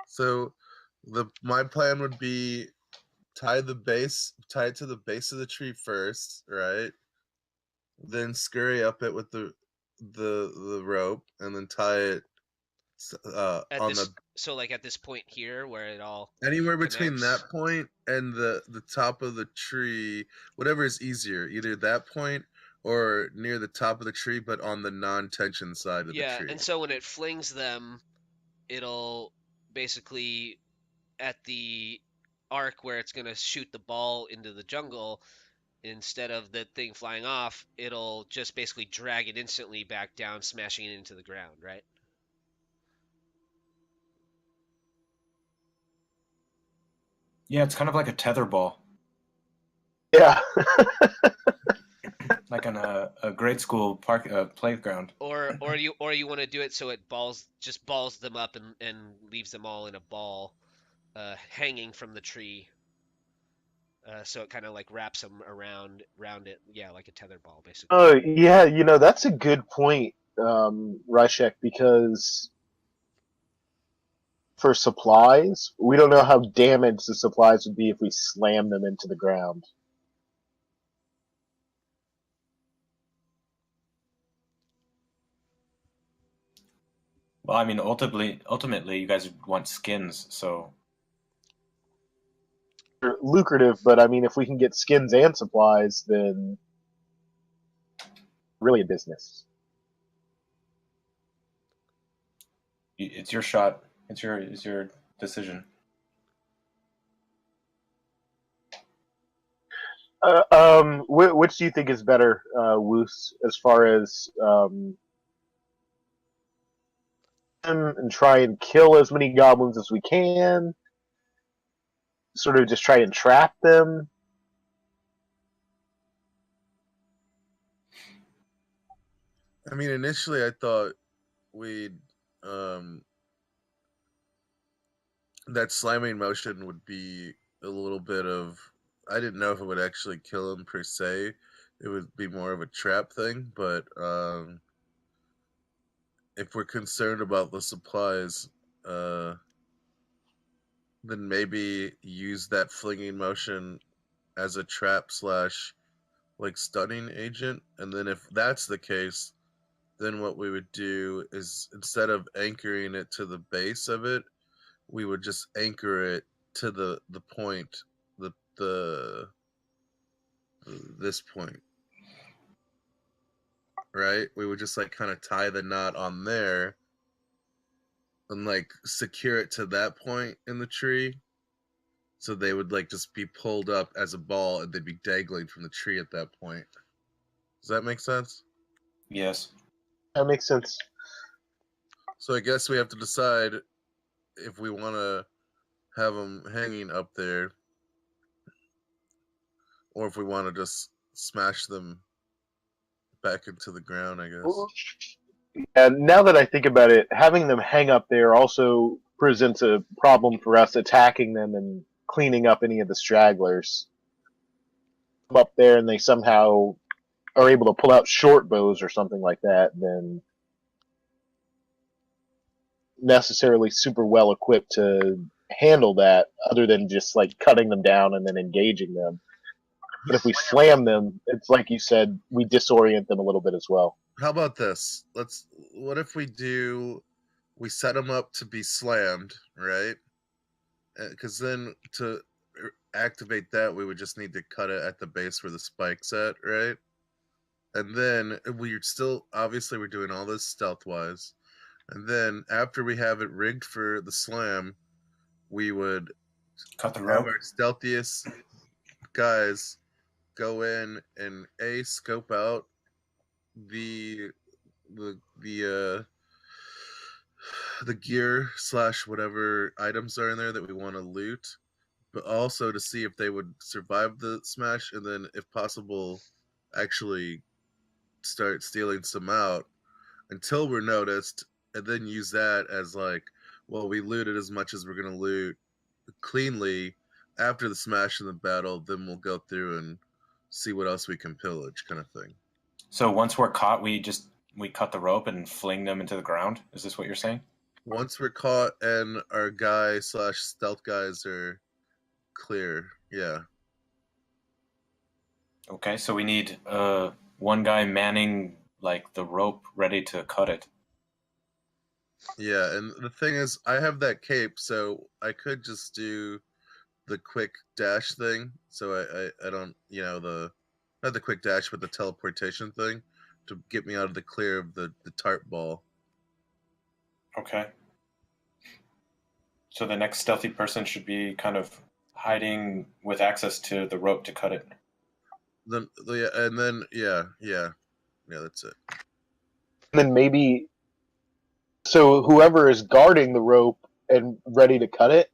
Speaker 5: So my plan would be tie it to the base of the tree first, right? Then scurry up it with the rope, and then tie it on the
Speaker 4: So like at this point here where it all
Speaker 5: anywhere between
Speaker 4: connects.
Speaker 5: that point and the top of the tree, whatever is easier, either that point or near the top of the tree, but on the non-tension side of the
Speaker 4: Yeah,
Speaker 5: tree.
Speaker 4: and so when it flings them, it'll basically at the arc where it's gonna shoot the ball into the jungle, instead of the thing flying off, it'll just basically drag it instantly back down, smashing it into the ground, right?
Speaker 2: Yeah, it's kind of like a tether ball,
Speaker 1: Yeah.
Speaker 2: like on a grade school park playground.
Speaker 4: Or you want to do it so it balls them up and leaves them all in a ball, hanging from the tree. So it kind of like wraps them around it, yeah, like a tether ball, basically.
Speaker 1: Oh, yeah, that's a good point, Riceak, because for supplies, we don't know how damaged the supplies would be if we slam them into the ground.
Speaker 2: Well, I mean, ultimately, you guys want skins, so
Speaker 1: They're lucrative, but I mean, if we can get skins and supplies, then really a business.
Speaker 2: it's your shot. It's your decision.
Speaker 1: Which do you think is better, Woos, as far as and try and kill as many goblins as we can? Sort of just try and trap them?
Speaker 5: I mean, initially I thought we'd that slamming motion would be a little bit of. I didn't know if it would actually kill him per se. It would be more of a trap thing, but if we're concerned about the supplies, then maybe use that flinging motion as a trap slash like stunning agent. And then if that's the case, then what we would do is instead of anchoring it to the base of it, we would just anchor it to the point, this point, right? We would just like kind of tie the knot on there and like secure it to that point in the tree, so they would like just be pulled up as a ball and they'd be dangling from the tree at that point. Does that make sense?
Speaker 2: Yes.
Speaker 1: That makes sense.
Speaker 5: So I guess we have to decide if we want to have them hanging up there, or if we want to just smash them back into the ground, I guess.
Speaker 1: And now that I think about it, having them hang up there also presents a problem for us attacking them and cleaning up any of the stragglers. Up there and they somehow are able to pull out short bows or something like that, then necessarily super well equipped to handle that, other than just like cutting them down and then engaging them. But if we slam them, it's like you said, we disorient them a little bit as well.
Speaker 5: How about this? What if we set them up to be slammed, right? Because then to activate that, we would just need to cut it at the base where the spike's at, right? And then we're doing all this stealth-wise. And then after we have it rigged for the slam, we would
Speaker 2: Cut the
Speaker 5: have
Speaker 2: rope.
Speaker 5: our stealthiest guys go in and scope out the gear / whatever items are in there that we want to loot, but also to see if they would survive the smash, and then if possible actually start stealing some out until we're noticed, and then use that as like, well, we looted as much as we're going to loot cleanly after the smash in the battle, then we'll go through and see what else we can pillage, kind of thing.
Speaker 2: So once we're caught, we cut the rope and fling them into the ground? Is this what you're saying?
Speaker 5: Once we're caught and our guy / stealth guys are clear, yeah.
Speaker 2: Okay, so we need one guy manning like the rope ready to cut it.
Speaker 5: Yeah, and the thing is, I have that cape, so I could just do the quick dash thing. So I don't, not the quick dash, but the teleportation thing to get me out of the clear of the tarp ball.
Speaker 2: Okay. So the next stealthy person should be kind of hiding with access to the rope to cut it.
Speaker 5: Yeah, that's it.
Speaker 1: And then maybe, so whoever is guarding the rope and ready to cut it,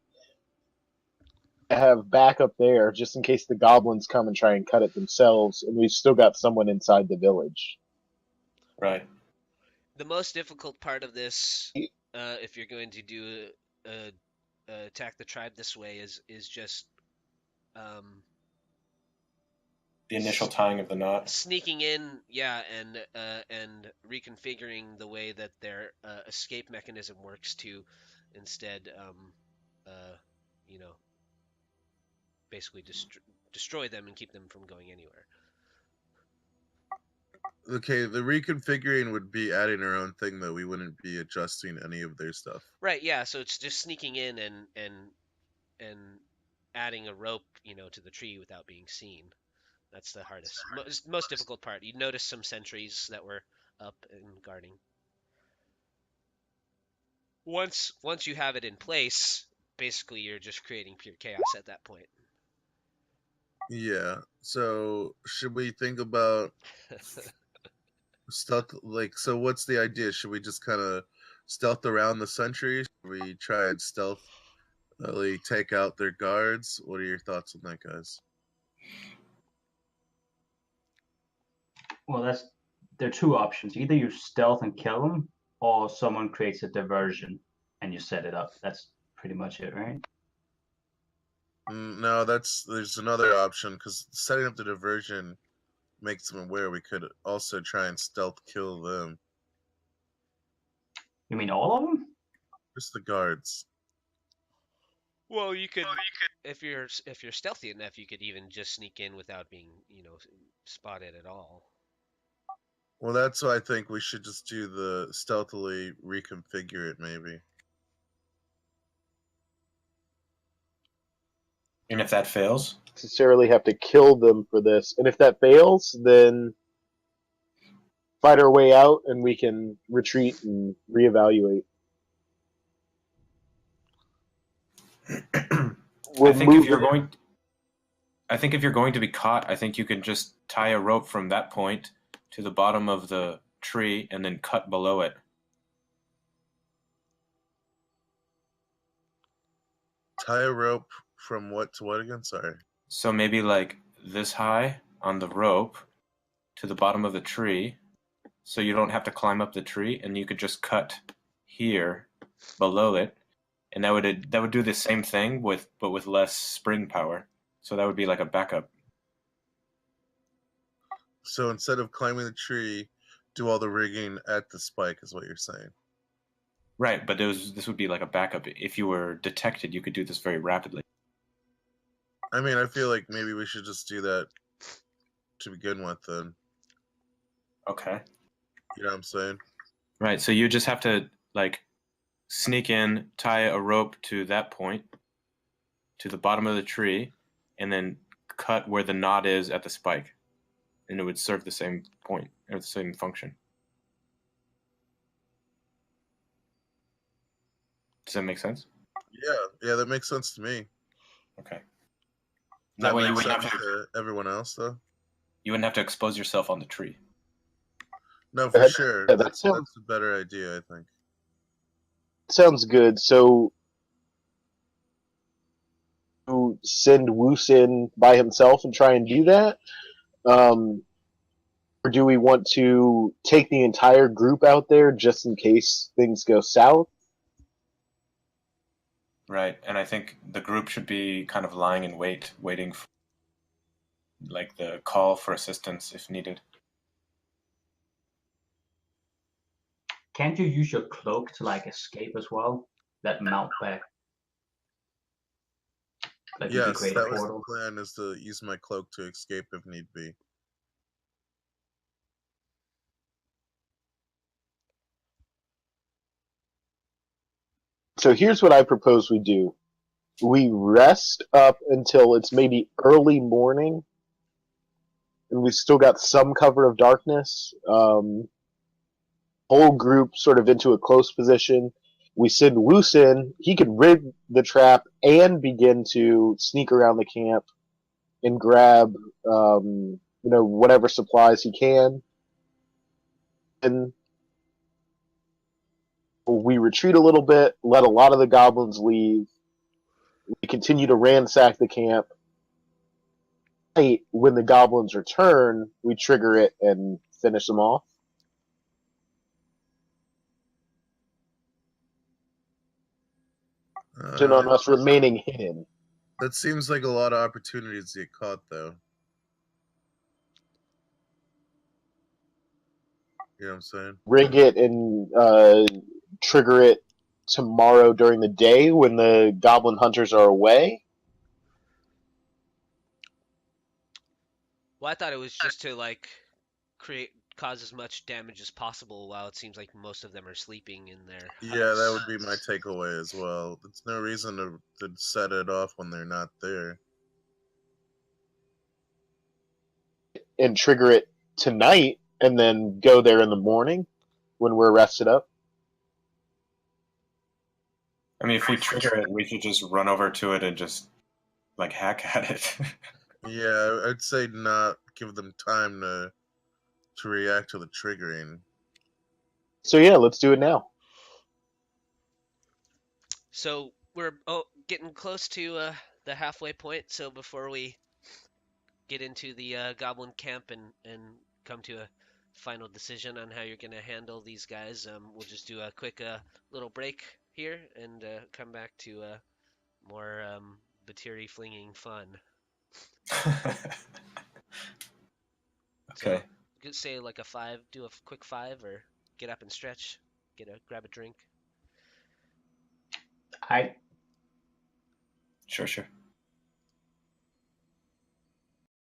Speaker 1: have backup there just in case the goblins come and try and cut it themselves, and we've still got someone inside the village.
Speaker 2: Right.
Speaker 4: The most difficult part of this, if you're going to do attack the tribe this way, is just
Speaker 2: The initial tying of the knot.
Speaker 4: sneaking in, and reconfiguring the way that their escape mechanism works to instead, basically destroy them and keep them from going anywhere.
Speaker 5: Okay, the reconfiguring would be adding our own thing, though. We wouldn't be adjusting any of their stuff.
Speaker 4: Right, yeah, so it's just sneaking in and adding a rope, to the tree without being seen. That's the hardest, most difficult part. You notice some sentries that were up and guarding. Once you have it in place, basically you're just creating pure chaos at that point.
Speaker 5: Yeah. So should we think about stealth? So what's the idea? Should we just kind of stealth around the sentries? Should we try and stealthily take out their guards? What are your thoughts on that, guys?
Speaker 6: Well, there are two options. Either you stealth and kill them, or someone creates a diversion and you set it up. That's pretty much it, right?
Speaker 5: No, there's another option, because setting up the diversion makes them aware. We could also try and stealth kill them.
Speaker 6: You mean all of them?
Speaker 5: Just the guards.
Speaker 4: Well, you could, if you're stealthy enough, you could even just sneak in without being, spotted at all.
Speaker 5: Well, that's why I think we should just do the stealthily reconfigure it, maybe.
Speaker 2: And if that fails,
Speaker 1: Necessarily have to kill them for this. And if that fails, then fight our way out and we can retreat and reevaluate. We'll
Speaker 2: I think if
Speaker 1: move
Speaker 2: you're
Speaker 1: it.
Speaker 2: going, I think if you're going to be caught, I think you can just tie a rope from that point to the bottom of the tree and then cut below it.
Speaker 5: Tie a rope from what to what again? Sorry.
Speaker 2: So maybe like this high on the rope to the bottom of the tree, so you don't have to climb up the tree, and you could just cut here below it, and that would do the same thing but with less spring power. So that would be like a backup.
Speaker 5: So instead of climbing the tree, do all the rigging at the spike, is what you're saying.
Speaker 2: Right, but this would be like a backup. If you were detected, you could do this very rapidly.
Speaker 5: I mean, I feel like maybe we should just do that to begin with then.
Speaker 2: Okay.
Speaker 5: You know what I'm saying?
Speaker 2: Right, so you just have to like sneak in, tie a rope to that point, to the bottom of the tree, and then cut where the knot is at the spike. And it would serve the same point, or the same function. Does that make sense?
Speaker 5: Yeah, that makes sense to me.
Speaker 2: Okay.
Speaker 5: That way makes sense to everyone else, though.
Speaker 2: You wouldn't have to expose yourself on the tree.
Speaker 5: No, for sure.
Speaker 1: Yeah,
Speaker 5: That's a better idea, I think.
Speaker 1: Sounds good. So, to send Wuce in by himself and try and do that? Or do we want to take the entire group out there just in case things go south?
Speaker 2: Right, and I think the group should be kind of lying in wait, waiting for like the call for assistance if needed.
Speaker 6: Can't you use your cloak to like escape as well? That mount back. Like you could
Speaker 5: Yes,
Speaker 6: create
Speaker 5: that
Speaker 6: a
Speaker 5: was the
Speaker 6: portal.
Speaker 5: plan, is to use my cloak to escape if need be.
Speaker 1: So here's what I propose we do. We rest up until it's maybe early morning, and we've still got some cover of darkness. Whole group sort of into a close position. We send Wuce in. He can rig the trap and begin to sneak around the camp and grab, whatever supplies he can. And we retreat a little bit, let a lot of the goblins leave. We continue to ransack the camp. When the goblins return, we trigger it and finish them off. On us remaining hidden.
Speaker 5: That seems like a lot of opportunities to get caught, though. You know what I'm saying?
Speaker 1: Rig it and trigger it tomorrow during the day when the goblin hunters are away.
Speaker 4: Well, I thought it was just to like cause as much damage as possible while it seems like most of them are sleeping in their huts.
Speaker 5: Yeah, that would be my takeaway as well. There's no reason to set it off when they're not there.
Speaker 1: And trigger it tonight and then go there in the morning when we're rested up.
Speaker 2: I mean, if we trigger it, we should just run over to it and just like hack at it.
Speaker 5: Yeah, I'd say not give them time to react to the triggering.
Speaker 1: So yeah, let's do it now.
Speaker 4: So we're getting close to the halfway point. So before we get into the goblin camp and come to a final decision on how you're going to handle these guys, we'll just do a quick little break here and come back to more Batiri flinging fun.
Speaker 2: Okay.
Speaker 4: So, you could say like a 5, do a quick 5, or get up and stretch, grab a drink.
Speaker 6: I
Speaker 2: Sure.